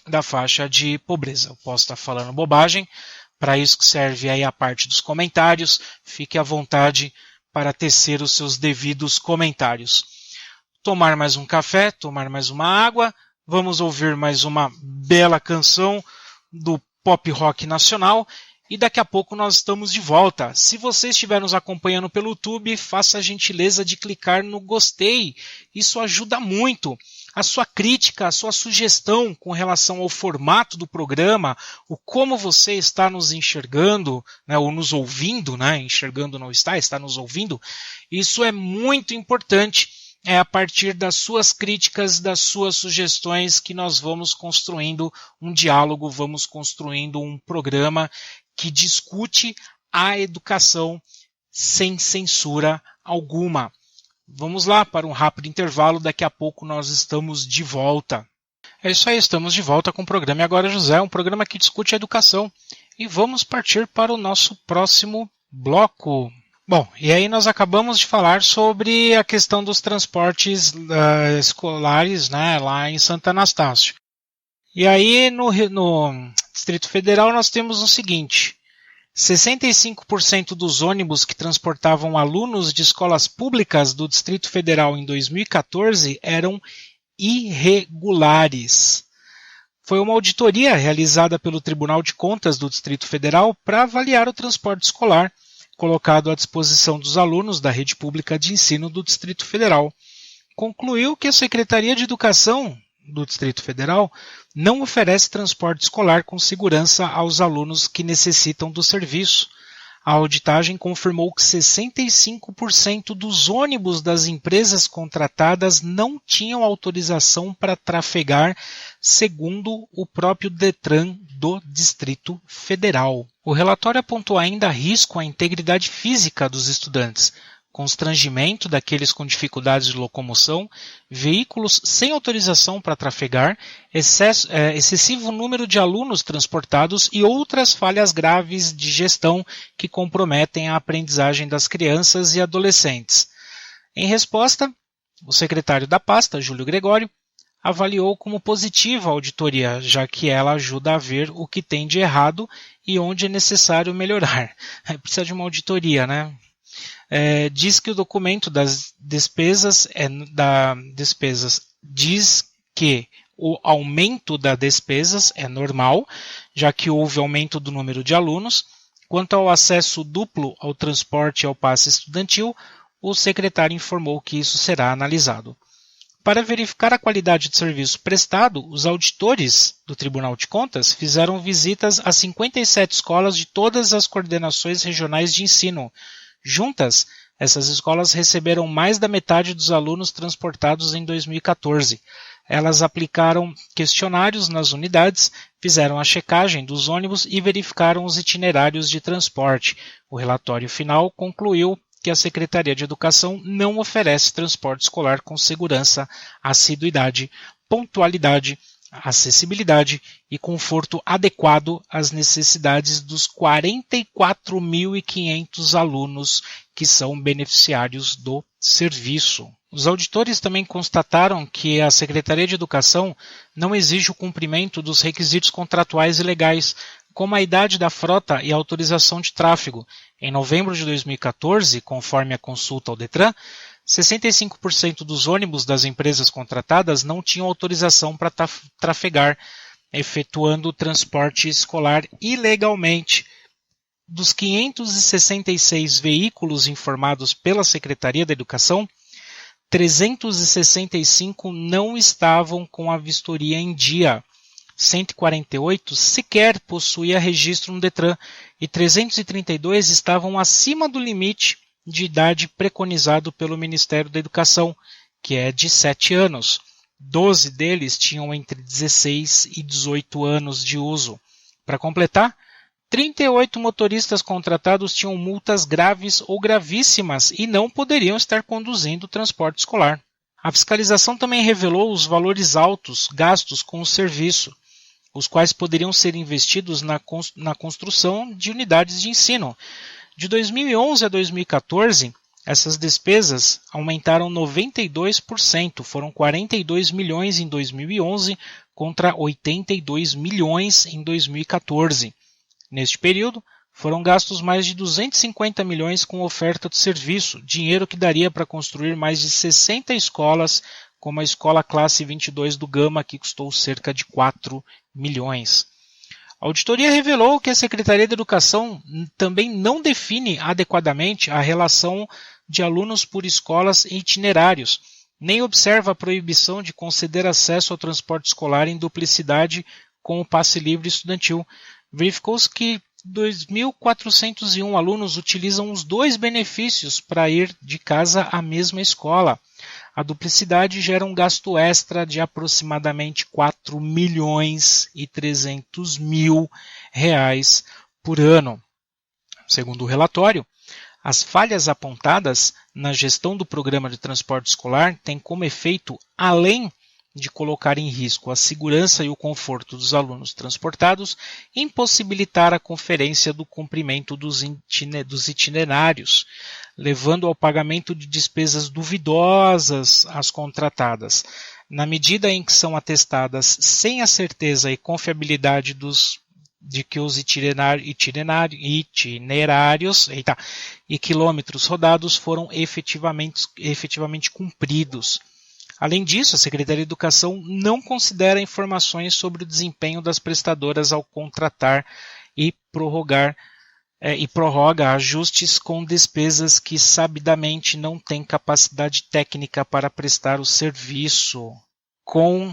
da faixa de pobreza. Eu posso estar falando bobagem, para isso que serve aí a parte dos comentários. Fique à vontade para tecer os seus devidos comentários. tomar mais um café, tomar mais uma água, vamos ouvir mais uma bela canção do pop rock nacional e daqui a pouco nós estamos de volta. Se você estiver nos acompanhando pelo YouTube, faça a gentileza de clicar no gostei, isso ajuda muito. A sua crítica, a sua sugestão com relação ao formato do programa, o como você está nos enxergando, né, ou nos ouvindo, né, enxergando não está nos ouvindo, isso é muito importante. É a partir das suas críticas, das suas sugestões que nós vamos construindo um diálogo, vamos construindo um programa que discute a educação sem censura alguma. Vamos lá para um rápido intervalo, daqui a pouco nós estamos de volta. É isso aí, estamos de volta com o programa E Agora José, um programa que discute a educação. E vamos partir para o nosso próximo bloco. Bom, e aí nós acabamos de falar sobre a questão dos transportes escolares, né, lá em Santo Anastácio. E aí no Distrito Federal nós temos o seguinte: 65% dos ônibus que transportavam alunos de escolas públicas do Distrito Federal em 2014 eram irregulares. Foi uma auditoria realizada pelo Tribunal de Contas do Distrito Federal para avaliar o transporte escolar colocado à disposição dos alunos da rede pública de ensino do Distrito Federal. Concluiu que a Secretaria de Educação do Distrito Federal não oferece transporte escolar com segurança aos alunos que necessitam do serviço. A auditagem confirmou que 65% dos ônibus das empresas contratadas não tinham autorização para trafegar, segundo o próprio Detran do Distrito Federal. O relatório apontou ainda risco à integridade física dos estudantes, constrangimento daqueles com dificuldades de locomoção, veículos sem autorização para trafegar, excessivo número de alunos transportados e outras falhas graves de gestão que comprometem a aprendizagem das crianças e adolescentes. Em resposta, o secretário da pasta, Júlio Gregório, avaliou como positiva a auditoria, já que ela ajuda a ver o que tem de errado e onde é necessário melhorar. Precisa de uma auditoria, né? Diz que o documento das despesas diz que o aumento das despesas é normal, já que houve aumento do número de alunos. Quanto ao acesso duplo ao transporte e ao passe estudantil, o secretário informou que isso será analisado. Para verificar a qualidade do serviço prestado, os auditores do Tribunal de Contas fizeram visitas a 57 escolas de todas as coordenações regionais de ensino. Juntas, essas escolas receberam mais da metade dos alunos transportados em 2014. Elas aplicaram questionários nas unidades, fizeram a checagem dos ônibus e verificaram os itinerários de transporte. O relatório final concluiu que a Secretaria de Educação não oferece transporte escolar com segurança, assiduidade, pontualidade, acessibilidade e conforto adequado às necessidades dos 44.500 alunos que são beneficiários do serviço. Os auditores também constataram que a Secretaria de Educação não exige o cumprimento dos requisitos contratuais e legais, como a idade da frota e a autorização de tráfego. Em novembro de 2014, conforme a consulta ao Detran, 65% dos ônibus das empresas contratadas não tinham autorização para trafegar, efetuando o transporte escolar ilegalmente. Dos 566 veículos informados pela Secretaria da Educação, 365 não estavam com a vistoria em dia. 148 sequer possuía registro no Detran e 332 estavam acima do limite de idade preconizado pelo Ministério da Educação, que é de 7 anos. 12 deles tinham entre 16 e 18 anos de uso. Para completar, 38 motoristas contratados tinham multas graves ou gravíssimas e não poderiam estar conduzindo o transporte escolar. A fiscalização também revelou os valores altos gastos com o serviço, os quais poderiam ser investidos na construção de unidades de ensino. De 2011 a 2014, essas despesas aumentaram 92%, foram 42 milhões em 2011 contra 82 milhões em 2014. Neste período, foram gastos mais de 250 milhões com oferta de serviço, dinheiro que daria para construir mais de 60 escolas, como a Escola Classe 22 do Gama, que custou cerca de 4 milhões. A auditoria revelou que a Secretaria de Educação também não define adequadamente a relação de alunos por escolas e itinerários, nem observa a proibição de conceder acesso ao transporte escolar em duplicidade com o passe livre estudantil. Verificou-se que 2.401 alunos utilizam os dois benefícios para ir de casa à mesma escola. A duplicidade gera um gasto extra de aproximadamente R$ 4.300.000 por ano. Segundo o relatório, as falhas apontadas na gestão do programa de transporte escolar têm como efeito, além de colocar em risco a segurança e o conforto dos alunos transportados, impossibilitar a conferência do cumprimento dos itinerários, levando ao pagamento de despesas duvidosas às contratadas, na medida em que são atestadas sem a certeza e confiabilidade de que os itinerários e quilômetros rodados foram efetivamente cumpridos. Além disso, a Secretaria de Educação não considera informações sobre o desempenho das prestadoras ao contratar e prorroga ajustes com despesas que sabidamente não têm capacidade técnica para prestar o serviço. Com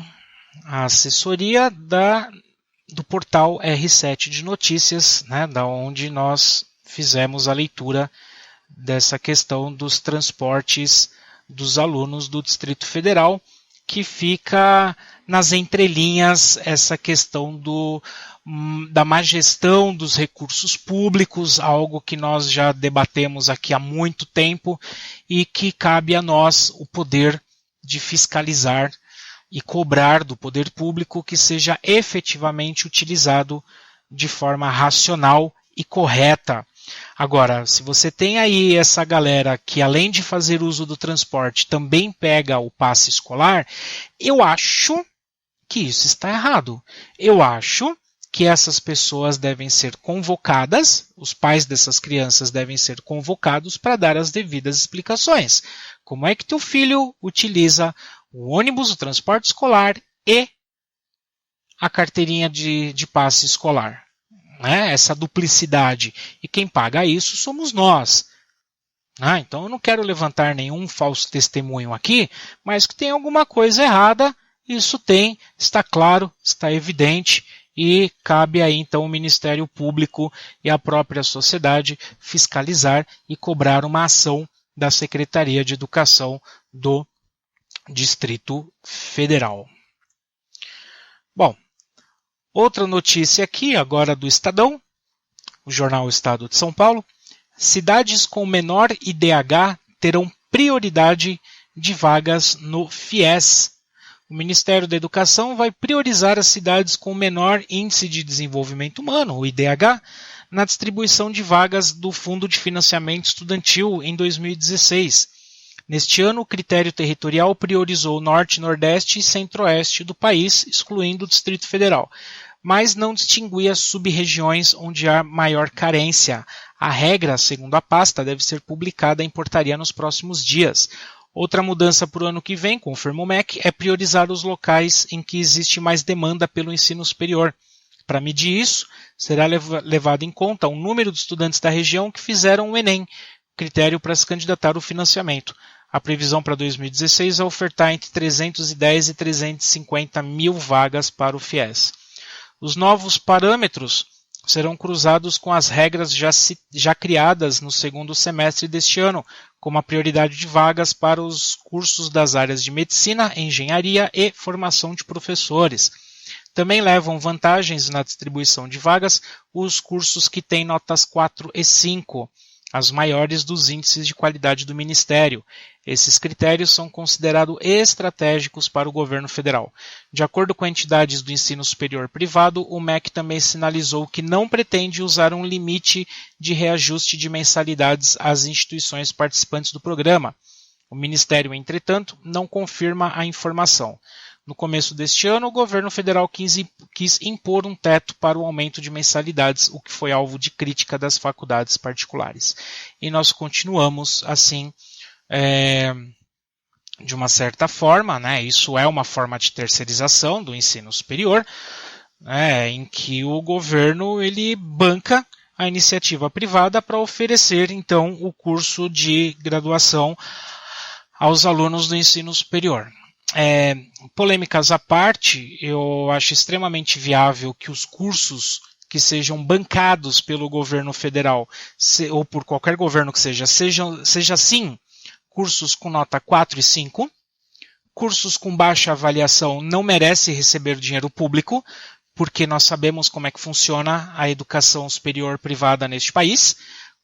a assessoria do portal R7 de notícias, da onde nós fizemos a leitura dessa questão dos transportes dos alunos do Distrito Federal, que fica nas entrelinhas essa questão da má gestão dos recursos públicos, algo que nós já debatemos aqui há muito tempo e que cabe a nós o poder de fiscalizar e cobrar do poder público que seja efetivamente utilizado de forma racional e correta. Agora, se você tem aí essa galera que, além de fazer uso do transporte, também pega o passe escolar, eu acho que isso está errado. Eu acho que essas pessoas devem ser convocadas, os pais dessas crianças devem ser convocados para dar as devidas explicações. Como é que teu filho utiliza o ônibus, o transporte escolar e a carteirinha de passe escolar? Essa duplicidade. E quem paga isso somos nós. Então eu não quero levantar nenhum falso testemunho aqui, mas que tem alguma coisa errada, isso está claro, está evidente, e cabe aí então o Ministério Público e a própria sociedade fiscalizar e cobrar uma ação da Secretaria de Educação do Distrito Federal. Bom, outra notícia aqui, agora do Estadão, o jornal Estado de São Paulo. Cidades com menor IDH terão prioridade de vagas no FIES. O Ministério da Educação vai priorizar as cidades com menor índice de desenvolvimento humano, o IDH, na distribuição de vagas do Fundo de Financiamento Estudantil em 2016. Neste ano, o critério territorial priorizou o Norte, Nordeste e Centro-Oeste do país, excluindo o Distrito Federal, mas não distinguia sub-regiões onde há maior carência. A regra, segundo a pasta, deve ser publicada em portaria nos próximos dias. Outra mudança para o ano que vem, confirma o MEC, é priorizar os locais em que existe mais demanda pelo ensino superior. Para medir isso, será levado em conta o número de estudantes da região que fizeram o Enem, critério para se candidatar ao financiamento. A previsão para 2016 é ofertar entre 310 e 350 mil vagas para o FIES. Os novos parâmetros serão cruzados com as regras já criadas no segundo semestre deste ano, como a prioridade de vagas para os cursos das áreas de medicina, engenharia e formação de professores. Também levam vantagens na distribuição de vagas os cursos que têm notas 4 e 5, as maiores dos índices de qualidade do Ministério. Esses critérios são considerados estratégicos para o governo federal. De acordo com entidades do ensino superior privado, o MEC também sinalizou que não pretende usar um limite de reajuste de mensalidades às instituições participantes do programa. O Ministério, entretanto, não confirma a informação. no começo deste ano, o governo federal quis impor um teto para o aumento de mensalidades, o que foi alvo de crítica das faculdades particulares. E nós continuamos assim, de uma certa forma, né? Isso é uma forma de terceirização do ensino superior, em que o governo ele banca a iniciativa privada para oferecer, então, o curso de graduação aos alunos do ensino superior. Polêmicas à parte, eu acho extremamente viável que os cursos que sejam bancados pelo governo federal, ou por qualquer governo que seja sim, cursos com nota 4 e 5. Cursos com baixa avaliação não merecem receber dinheiro público, porque nós sabemos como é que funciona a educação superior privada neste país.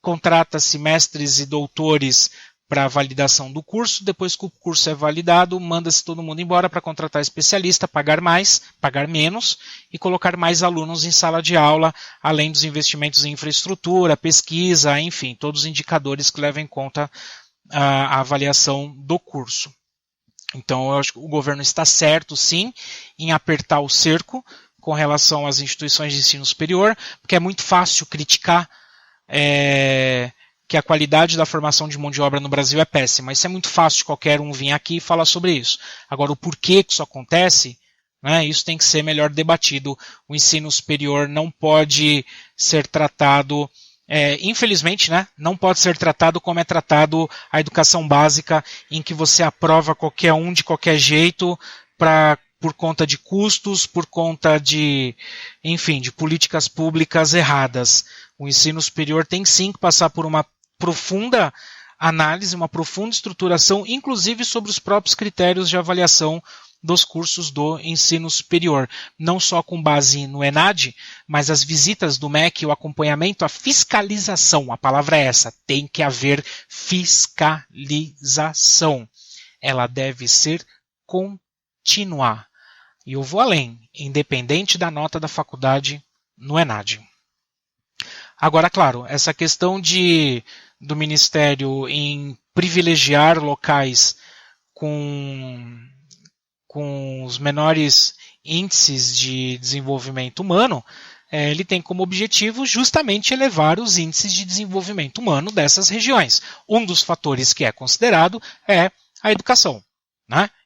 Contrata-se mestres e doutores para a validação do curso, depois que o curso é validado, manda-se todo mundo embora para contratar especialista, pagar mais, pagar menos e colocar mais alunos em sala de aula, além dos investimentos em infraestrutura, pesquisa, enfim, todos os indicadores que levam em conta a avaliação do curso. Então, eu acho que o governo está certo, sim, em apertar o cerco com relação às instituições de ensino superior, porque é muito fácil criticar que a qualidade da formação de mão de obra no Brasil é péssima. Isso é muito fácil de qualquer um vir aqui e falar sobre isso. Agora, o porquê que isso acontece, isso tem que ser melhor debatido. O ensino superior não pode ser tratado, infelizmente, não pode ser tratado como é tratado a educação básica, em que você aprova qualquer um de qualquer jeito por conta de custos, por conta de políticas públicas erradas. O ensino superior tem sim que passar por uma profunda análise, uma profunda estruturação, inclusive sobre os próprios critérios de avaliação dos cursos do ensino superior. Não só com base no ENAD, mas as visitas do MEC, o acompanhamento, a fiscalização, a palavra é essa, tem que haver fiscalização. Ela deve ser contínua. E eu vou além, independente da nota da faculdade no ENAD. Agora, claro, essa questão do Ministério em privilegiar locais com os menores índices de desenvolvimento humano, ele tem como objetivo justamente elevar os índices de desenvolvimento humano dessas regiões. Um dos fatores que é considerado é a educação,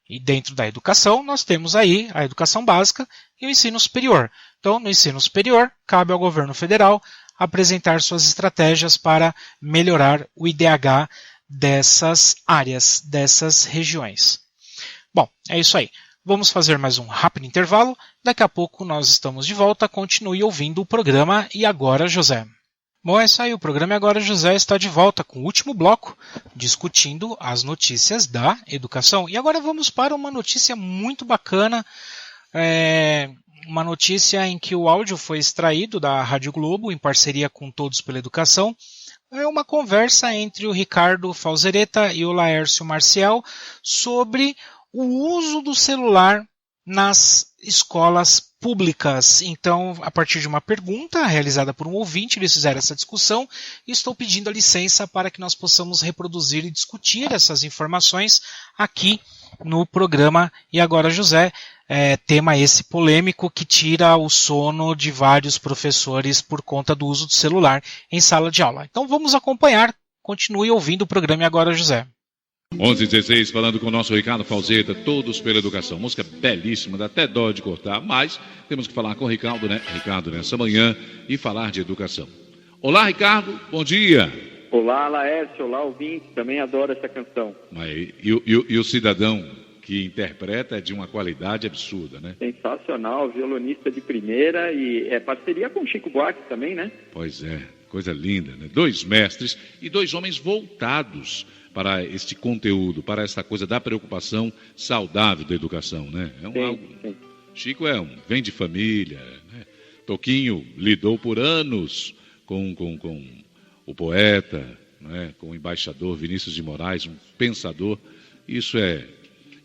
E dentro da educação, nós temos aí a educação básica e o ensino superior. Então, no ensino superior, cabe ao governo federal apresentar suas estratégias para melhorar o IDH dessas áreas, dessas regiões. Bom, é isso aí. Vamos fazer mais um rápido intervalo. Daqui a pouco nós estamos de volta. Continue ouvindo o programa E Agora, José. Bom, é isso aí. O programa E Agora, José está de volta com o último bloco, discutindo as notícias da educação. E agora vamos para uma notícia muito bacana, uma notícia em que o áudio foi extraído da Rádio Globo, em parceria com Todos pela Educação. É uma conversa entre o Ricardo Falzereta e o Laércio Marcial sobre o uso do celular nas escolas públicas. Então, a partir de uma pergunta realizada por um ouvinte, eles fizeram essa discussão e estou pedindo a licença para que nós possamos reproduzir e discutir essas informações aqui no programa E Agora, José. Tema esse polêmico que tira o sono de vários professores por conta do uso do celular em sala de aula. Então vamos acompanhar, continue ouvindo o programa E Agora, José. 11h16, falando com o nosso Ricardo Falzeta, Todos pela Educação. Música belíssima, dá até dó de cortar, mas temos que falar com o Ricardo, nessa manhã e falar de educação. Olá, Ricardo, bom dia. Olá, Laércio, olá, ouvinte, também adoro essa canção. E o cidadão que interpreta é de uma qualidade absurda, né? Sensacional, violonista de primeira e é parceria com Chico Buarque também, né? Pois é, coisa linda, né? 2 mestres e 2 homens voltados para este conteúdo, para essa coisa da preocupação saudável da educação, né? Sim. Chico vem de família, né? Toquinho lidou por anos com o poeta, né? Com o embaixador Vinícius de Moraes, um pensador. Isso é...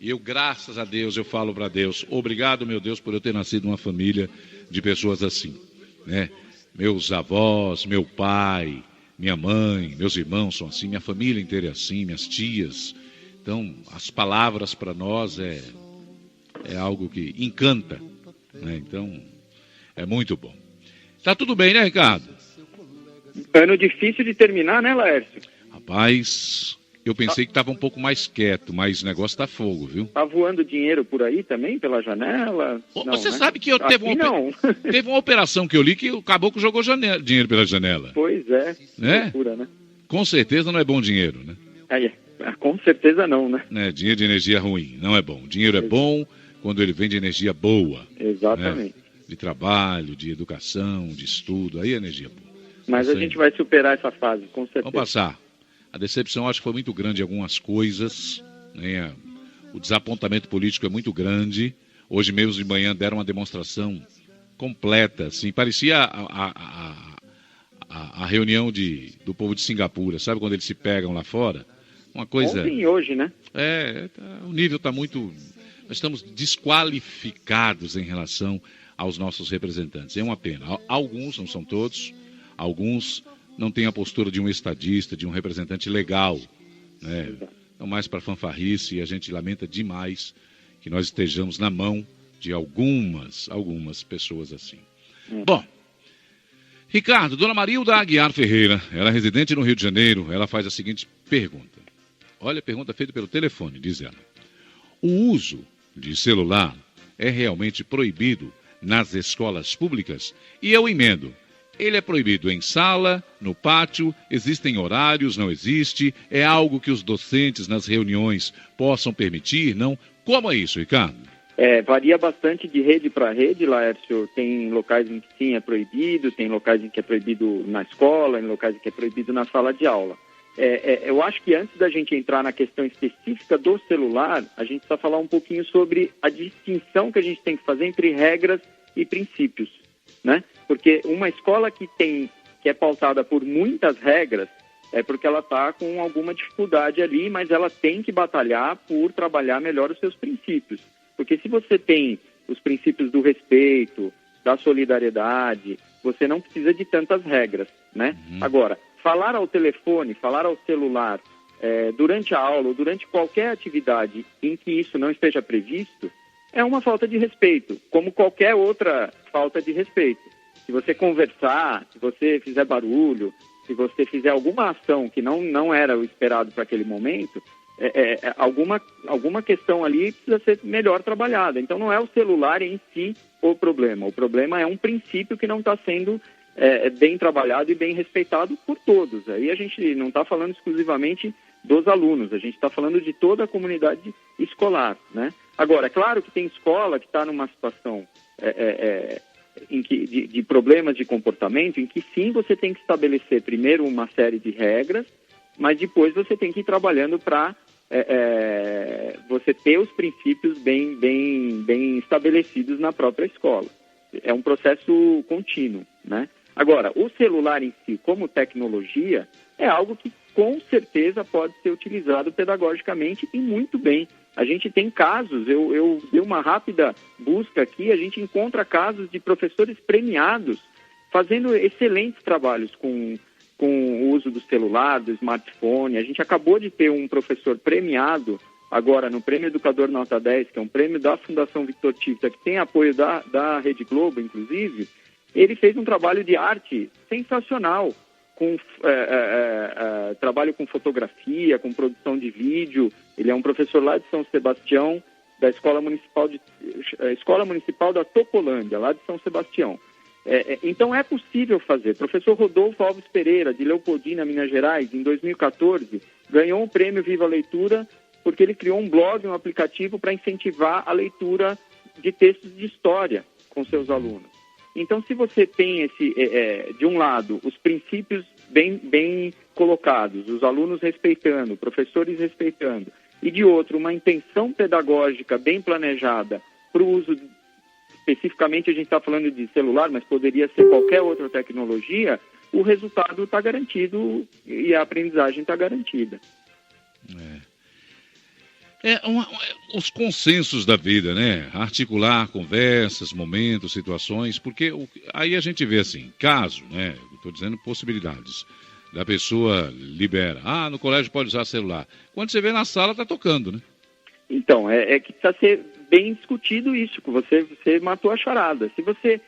E eu, graças a Deus, eu falo para Deus, obrigado, meu Deus, por eu ter nascido numa família de pessoas assim, né? Meus avós, meu pai, minha mãe, meus irmãos são assim, minha família inteira é assim, minhas tias. Então, as palavras para nós é algo que encanta, né? Então, é muito bom. Tá tudo bem, né, Ricardo? Ano difícil de terminar, né, Laércio? Rapaz, eu pensei que estava um pouco mais quieto, mas o negócio tá fogo, viu? Tá voando dinheiro por aí também, pela janela? Não, Você né? sabe que teve uma operação que eu li que o caboclo jogou dinheiro pela janela. Pois é, né? loucura, né? Com certeza não é bom dinheiro, né? Com certeza não, né? Dinheiro de energia ruim, não é bom. Dinheiro é bom quando ele vem de energia boa. Exatamente. Né? De trabalho, de educação, de estudo, aí é energia boa. Mas a gente vai superar essa fase, com certeza. Vamos passar. A decepção acho que foi muito grande em algumas coisas, né? O desapontamento político é muito grande. Hoje mesmo de manhã deram uma demonstração completa, assim, parecia a reunião do povo de Singapura, sabe quando eles se pegam lá fora? Uma coisa... Ontem e hoje, né? O nível está muito... Nós estamos desqualificados em relação aos nossos representantes. É uma pena. Alguns, não são todos, alguns não têm a postura de um estadista, de um representante legal, né? Então, mais para fanfarrice, e a gente lamenta demais que nós estejamos na mão de algumas pessoas assim. Bom, Ricardo, Dona Marilda Aguiar Ferreira, ela é residente no Rio de Janeiro, ela faz a seguinte pergunta. Olha a pergunta feita pelo telefone, diz ela. O uso de celular é realmente proibido nas escolas públicas? E eu emendo. Ele é proibido em sala, no pátio, existem horários, não existe? É algo que os docentes nas reuniões possam permitir, não? Como é isso, Ricardo? Varia bastante de rede para rede, Laércio. Tem locais em que sim é proibido, tem locais em que é proibido na escola, em locais em que é proibido na sala de aula. Eu acho que antes da gente entrar na questão específica do celular, a gente precisa falar um pouquinho sobre a distinção que a gente tem que fazer entre regras e princípios, né? Porque uma escola que é pautada por muitas regras é porque ela está com alguma dificuldade ali, mas ela tem que batalhar por trabalhar melhor os seus princípios. Porque se você tem os princípios do respeito, da solidariedade, você não precisa de tantas regras, né? Agora, falar ao telefone, falar ao celular durante a aula ou durante qualquer atividade em que isso não esteja previsto é uma falta de respeito, como qualquer outra falta de respeito. Se você conversar, se você fizer barulho, se você fizer alguma ação que não era o esperado para aquele momento, alguma questão ali precisa ser melhor trabalhada. Então não é o celular em si o problema é um princípio que não está sendo bem trabalhado e bem respeitado por todos. Aí a gente não está falando exclusivamente dos alunos, a gente está falando de toda a comunidade escolar, né? Agora, é claro que tem escola que está numa situação de problemas de comportamento, em que sim, você tem que estabelecer primeiro uma série de regras, mas depois você tem que ir trabalhando para você ter os princípios bem estabelecidos na própria escola. É um processo contínuo, né? Agora, o celular em si, como tecnologia, é algo que com certeza pode ser utilizado pedagogicamente e muito bem. A gente tem casos, eu dei uma rápida busca aqui, a gente encontra casos de professores premiados fazendo excelentes trabalhos com o uso do celular, do smartphone. A gente acabou de ter um professor premiado agora no Prêmio Educador Nota 10, que é um prêmio da Fundação Victor Tivita, que tem apoio da Rede Globo, inclusive. Ele fez um trabalho de arte sensacional, com trabalho com fotografia, com produção de vídeo. Ele é um professor lá de São Sebastião, da Escola Municipal da Topolândia, lá de São Sebastião. Então é possível fazer. Professor Rodolfo Alves Pereira, de Leopoldina, Minas Gerais, em 2014, ganhou o prêmio Viva a Leitura porque ele criou um blog, um aplicativo para incentivar a leitura de textos de história com seus alunos. Então, se você tem de um lado, os princípios bem colocados, os alunos respeitando, professores respeitando, e de outro, uma intenção pedagógica bem planejada para o uso, especificamente a gente está falando de celular, mas poderia ser qualquer outra tecnologia, o resultado está garantido e a aprendizagem está garantida. Os consensos da vida, né? Articular conversas, momentos, situações, porque aí a gente vê assim, caso, né? Estou dizendo possibilidades. Da pessoa libera. No colégio pode usar celular. Quando você vê na sala, está tocando, né? Então, que precisa ser bem discutido isso, que você matou a charada. Se você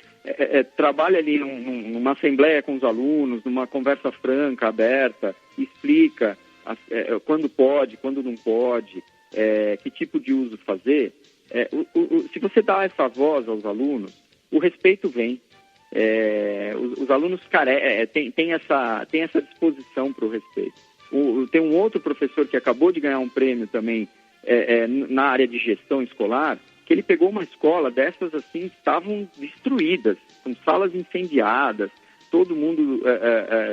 trabalha ali numa assembleia com os alunos, numa conversa franca, aberta, explica quando pode, quando não pode, que tipo de uso fazer, se você dá essa voz aos alunos, o respeito vem. Os alunos têm essa disposição para o respeito. Tem um outro professor que acabou de ganhar um prêmio também na área de gestão escolar, que ele pegou uma escola dessas assim, estavam destruídas, com salas incendiadas, todo mundo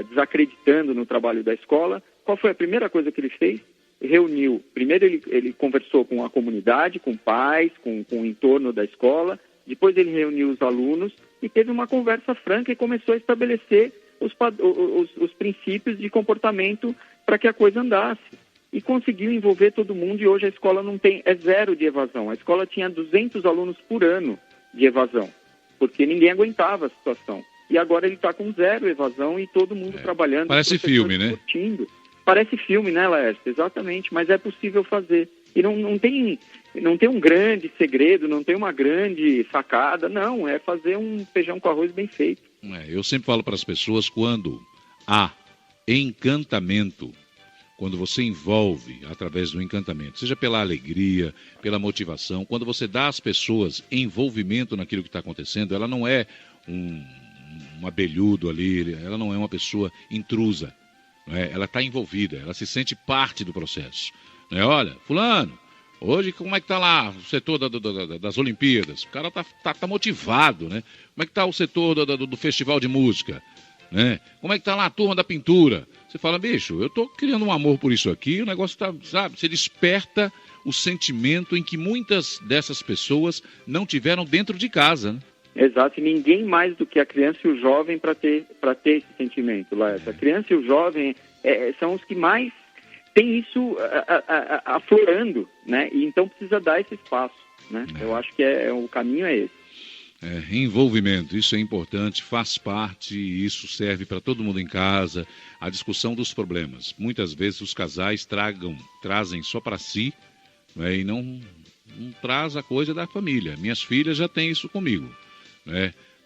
desacreditando no trabalho da escola. Qual foi a primeira coisa que ele fez? Reuniu, primeiro ele conversou com a comunidade, com pais, com o entorno da escola, depois ele reuniu os alunos e teve uma conversa franca e começou a estabelecer os princípios de comportamento para que a coisa andasse. E conseguiu envolver todo mundo, e hoje a escola é zero de evasão. A escola tinha 200 alunos por ano de evasão, porque ninguém aguentava a situação. E agora ele está com zero evasão e todo mundo trabalhando. Parece filme, né? Curtindo. Parece filme, né, Laércio? Exatamente, mas é possível fazer. E não tem um grande segredo, não tem uma grande sacada, não. É fazer um feijão com arroz bem feito. Eu sempre falo para as pessoas, quando há encantamento, quando você envolve através do encantamento, seja pela alegria, pela motivação, quando você dá às pessoas envolvimento naquilo que está acontecendo, ela não é um abelhudo ali, ela não é uma pessoa intrusa, ela está envolvida, ela se sente parte do processo. Olha, fulano, hoje como é que está lá o setor das Olimpíadas? O cara tá motivado, né? Como é que está o setor do festival de música? Como é que está lá a turma da pintura? Você fala, bicho, eu estou criando um amor por isso aqui, o negócio está, sabe? Você desperta o sentimento em que muitas dessas pessoas não tiveram dentro de casa, né? Exato, e ninguém mais do que a criança e o jovem para ter esse sentimento, Laércio. A criança e o jovem são os que mais têm isso aflorando, né? E então precisa dar esse espaço, né? Eu acho que o caminho é esse. Envolvimento, isso é importante, faz parte, e isso serve para todo mundo em casa, a discussão dos problemas. Muitas vezes os casais trazem só para si, e não traz a coisa da família. Minhas filhas já têm isso comigo.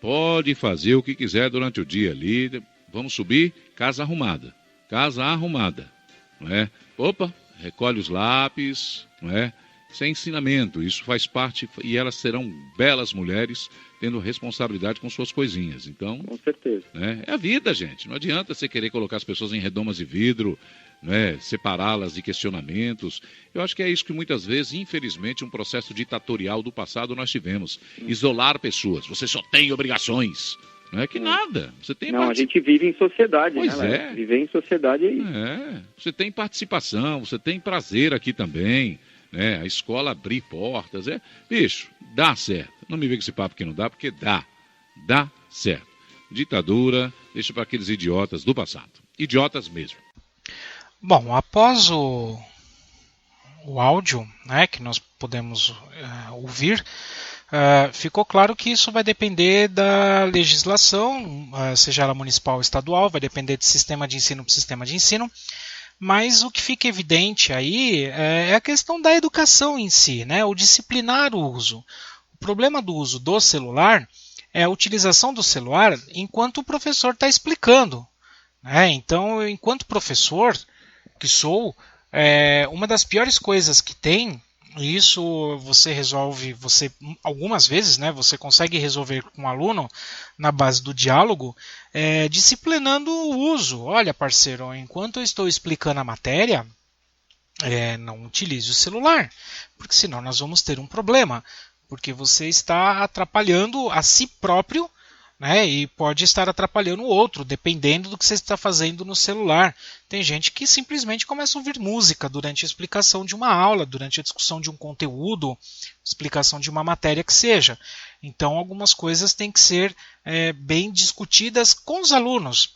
Pode fazer o que quiser durante o dia ali, vamos subir, casa arrumada. Opa, recolhe os lápis, Isso é ensinamento, isso faz parte, e elas serão belas mulheres tendo responsabilidade com suas coisinhas. Então, com certeza. É a vida, gente. Não adianta você querer colocar as pessoas em redomas de vidro, separá-las de questionamentos. Eu acho que é isso que muitas vezes, infelizmente, um processo ditatorial do passado nós tivemos. Isolar pessoas. Você só tem obrigações. Não é que nada. Você tem a gente vive em sociedade, pois né? Viver em sociedade é isso. Você tem participação, você tem prazer aqui também. A escola abrir portas. Bicho, dá certo. Não me vê com esse papo que não dá, porque dá certo. Ditadura, deixa para aqueles idiotas do passado. Idiotas mesmo. Bom, após o áudio, que nós podemos ouvir, ficou claro que isso vai depender da legislação, seja ela municipal ou estadual, vai depender de sistema de ensino para sistema de ensino. Mas o que fica evidente aí é a questão da educação em si, o disciplinar o uso. O problema do uso do celular é a utilização do celular enquanto o professor está explicando. Então, enquanto professor que sou, uma das piores coisas que tem, e isso você resolve, algumas vezes, você consegue resolver com o aluno na base do diálogo, disciplinando o uso. Olha, parceiro, enquanto eu estou explicando a matéria, não utilize o celular, porque senão nós vamos ter um problema, porque você está atrapalhando a si próprio, e pode estar atrapalhando o outro, dependendo do que você está fazendo no celular. Tem gente que simplesmente começa a ouvir música durante a explicação de uma aula, durante a discussão de um conteúdo, explicação de uma matéria que seja. Então, algumas coisas têm que ser bem discutidas com os alunos.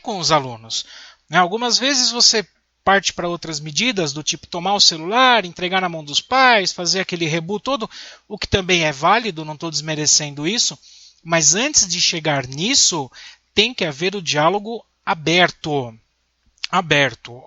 Com os alunos. Algumas vezes você parte para outras medidas, do tipo tomar o celular, entregar na mão dos pais, fazer aquele rebu todo, o que também é válido, não estou desmerecendo isso. Mas antes de chegar nisso, tem que haver o diálogo aberto.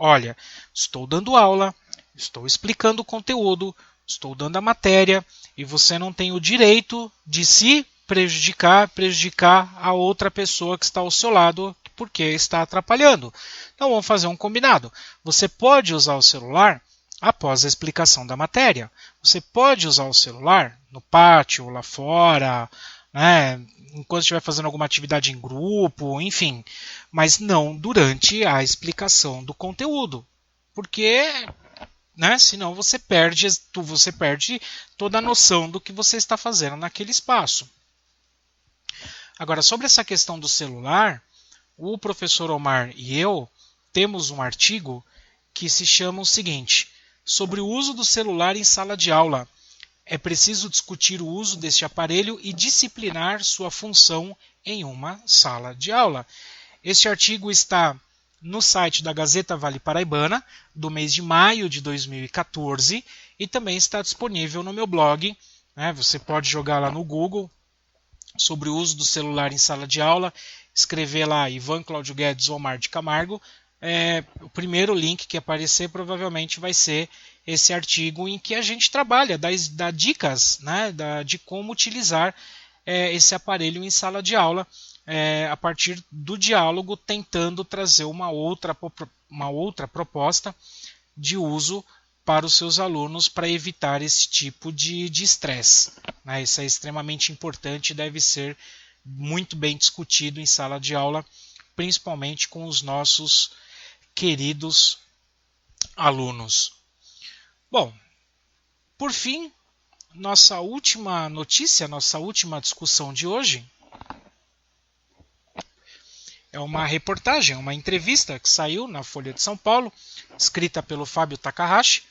Olha, estou dando aula, estou explicando o conteúdo, estou dando a matéria e você não tem o direito de se prejudicar a outra pessoa que está ao seu lado porque está atrapalhando. Então vamos fazer um combinado. Você pode usar o celular após a explicação da matéria. Você pode usar o celular no pátio, lá fora, né, enquanto estiver fazendo alguma atividade em grupo, enfim, mas não durante a explicação do conteúdo, porque, né, senão você perde toda a noção do que você está fazendo naquele espaço. Agora, sobre essa questão do celular, o professor Omar e eu temos um artigo que se chama o seguinte: sobre o uso do celular em sala de aula. É preciso discutir o uso deste aparelho e disciplinar sua função em uma sala de aula. Este artigo está no site da Gazeta Vale Paraibana, do mês de maio de 2014, e também está disponível no meu blog. Né? Você pode jogar lá no Google sobre o uso do celular em sala de aula, escrever lá Ivan Cláudio Guedes Omar de Camargo. O primeiro link que aparecer provavelmente vai ser esse artigo em que a gente trabalha, dá dicas, né, de como utilizar esse aparelho em sala de aula, a partir do diálogo, tentando trazer uma outra proposta de uso para os seus alunos para evitar esse tipo de estresse. Né? Isso é extremamente importante e deve ser muito bem discutido em sala de aula, principalmente com os nossos queridos alunos. Bom, por fim, nossa última notícia, nossa última discussão de hoje é uma reportagem, uma entrevista que saiu na Folha de São Paulo, escrita pelo Fábio Takahashi.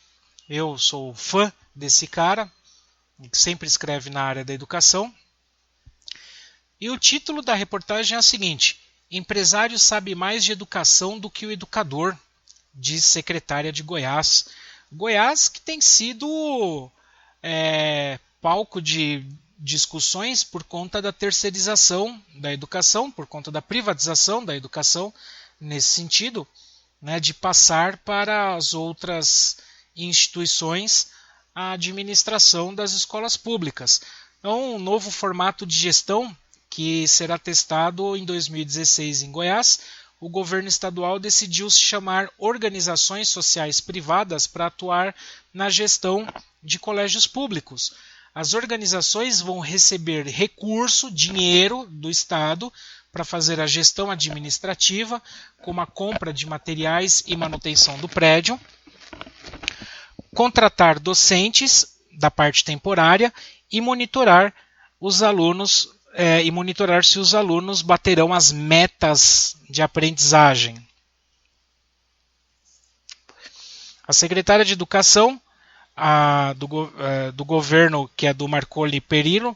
Eu sou fã desse cara, que sempre escreve na área da educação. E o título da reportagem é o seguinte: empresário sabe mais de educação do que o educador, diz secretária de Goiás. Goiás que tem sido palco de discussões por conta da terceirização da educação, por conta da privatização da educação, nesse sentido, né, de passar para as outras instituições a administração das escolas públicas. Então, um novo formato de gestão que será testado em 2016 em Goiás. O governo estadual decidiu se chamar organizações sociais privadas para atuar na gestão de colégios públicos. As organizações vão receber recurso, dinheiro do Estado para fazer a gestão administrativa, como a compra de materiais e manutenção do prédio, contratar docentes da parte temporária e monitorar os alunos e monitorar se os alunos baterão as metas de aprendizagem. A secretária de Educação do governo, que é do Marconi Perillo,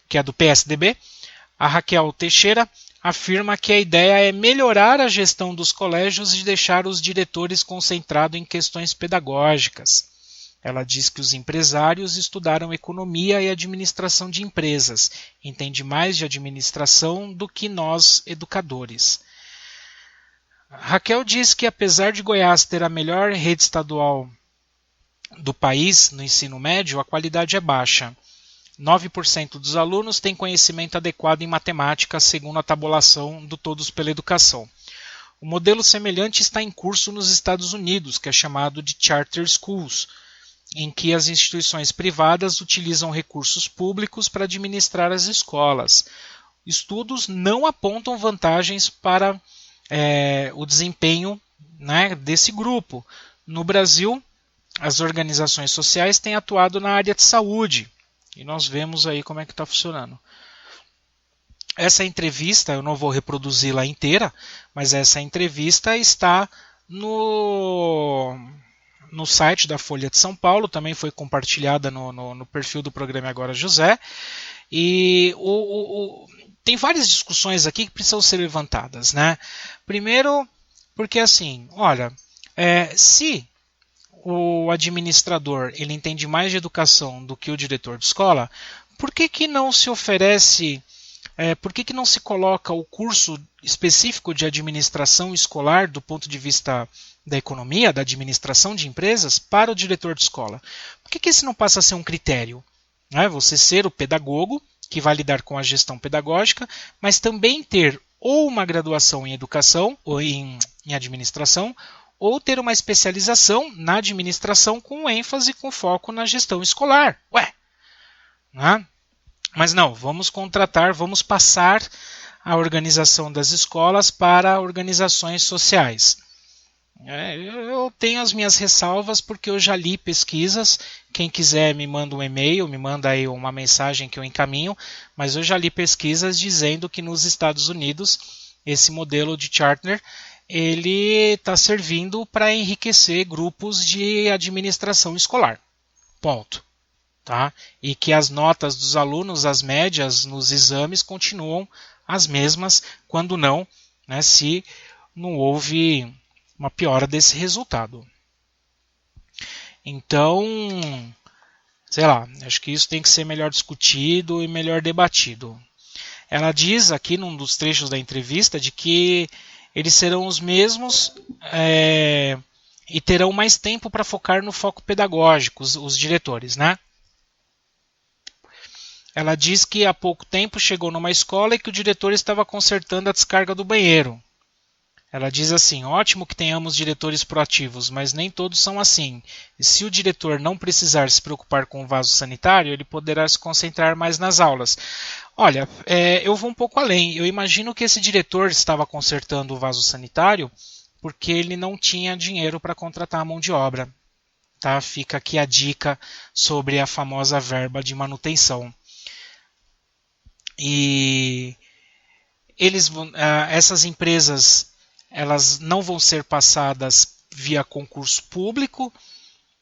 que é do PSDB, a Raquel Teixeira, afirma que a ideia é melhorar a gestão dos colégios e deixar os diretores concentrados em questões pedagógicas. Ela diz que os empresários estudaram economia e administração de empresas, entende mais de administração do que nós, educadores. Raquel diz que, apesar de Goiás ter a melhor rede estadual do país no ensino médio, a qualidade é baixa. 9% dos alunos têm conhecimento adequado em matemática, segundo a tabulação do Todos pela Educação. O modelo semelhante está em curso nos Estados Unidos, que é chamado de Charter Schools, em que as instituições privadas utilizam recursos públicos para administrar as escolas. Estudos não apontam vantagens para o desempenho, né, desse grupo. No Brasil, as organizações sociais têm atuado na área de saúde, e nós vemos aí como é que está funcionando. Essa entrevista, eu não vou reproduzi-la inteira, mas essa entrevista está no site da Folha de São Paulo, também foi compartilhada no perfil do programa Agora José, e tem várias discussões aqui que precisam ser levantadas, né? Primeiro, porque assim, olha, se o administrador ele entende mais de educação do que o diretor de escola, por que não se oferece Por que não se coloca o curso específico de administração escolar do ponto de vista da economia, da administração de empresas, para o diretor de escola? Por que esse não passa a ser um critério? Você ser o pedagogo, que vai lidar com a gestão pedagógica, mas também ter ou uma graduação em educação, ou em administração, ou ter uma especialização na administração com ênfase, com foco na gestão escolar. Mas não, vamos passar a organização das escolas para organizações sociais. Eu tenho as minhas ressalvas porque eu já li pesquisas. Quem quiser me manda um e-mail, me manda aí uma mensagem que eu encaminho, mas eu já li pesquisas dizendo que nos Estados Unidos esse modelo de charter ele está servindo para enriquecer grupos de administração escolar. Ponto. Tá? E que as notas dos alunos, as médias nos exames continuam as mesmas, quando não, se não houve uma piora desse resultado. Então, acho que isso tem que ser melhor discutido e melhor debatido. Ela diz aqui num dos trechos da entrevista de que eles serão os mesmos e terão mais tempo para focar no foco pedagógico, os diretores, Ela diz que há pouco tempo chegou numa escola e que o diretor estava consertando a descarga do banheiro. Ela diz assim: ótimo que tenhamos diretores proativos, mas nem todos são assim. E se o diretor não precisar se preocupar com o vaso sanitário, ele poderá se concentrar mais nas aulas. Olha, eu vou um pouco além. Eu imagino que esse diretor estava consertando o vaso sanitário porque ele não tinha dinheiro para contratar a mão de obra. Tá? Fica aqui a dica sobre a famosa verba de manutenção. E essas empresas elas não vão ser passadas via concurso público,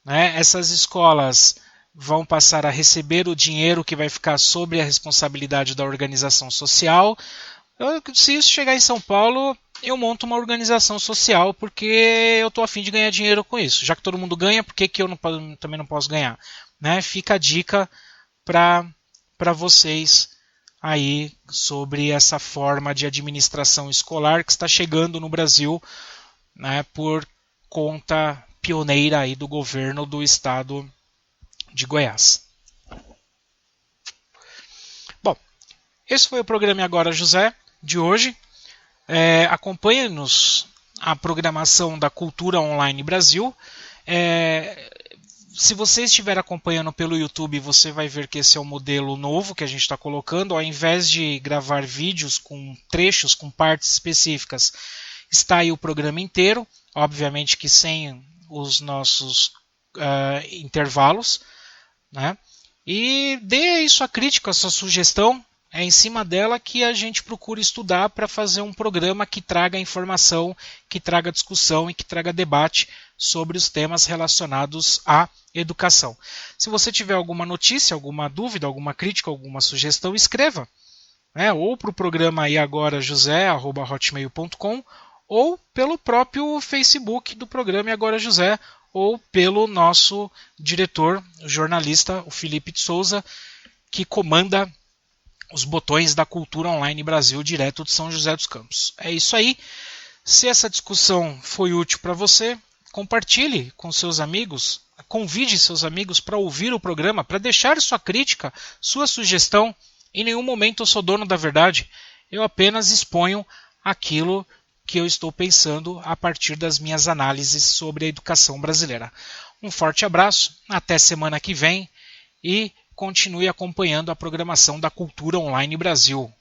Essas escolas vão passar a receber o dinheiro que vai ficar sobre a responsabilidade da organização social. Se isso chegar em São Paulo, eu monto uma organização social porque eu estou a fim de ganhar dinheiro com isso. Já que todo mundo ganha, por que eu também não posso ganhar? Fica a dica para vocês aí sobre essa forma de administração escolar que está chegando no Brasil, por conta pioneira aí do governo do estado de Goiás. Bom, esse foi o programa Agora José de hoje. Acompanhe-nos a programação da Cultura Online Brasil. Se você estiver acompanhando pelo YouTube, você vai ver que esse é o modelo novo que a gente está colocando. Ao invés de gravar vídeos com trechos, com partes específicas, está aí o programa inteiro. Obviamente que sem os nossos intervalos. E dê aí sua crítica, sua sugestão. É em cima dela que a gente procura estudar para fazer um programa que traga informação, que traga discussão e que traga debate sobre os temas relacionados à educação. Se você tiver alguma notícia, alguma dúvida, alguma crítica, alguma sugestão, escreva. Ou para o programa iagorajosé@hotmail.com ou pelo próprio Facebook do programa Agora José ou pelo nosso diretor, o jornalista, o Felipe de Souza, que comanda os botões da Cultura Online Brasil, direto de São José dos Campos. É isso aí. Se essa discussão foi útil para você, compartilhe com seus amigos, convide seus amigos para ouvir o programa, para deixar sua crítica, sua sugestão. Em nenhum momento eu sou dono da verdade. Eu apenas exponho aquilo que eu estou pensando a partir das minhas análises sobre a educação brasileira. Um forte abraço, até semana que vem e continue acompanhando a programação da Cultura Online Brasil.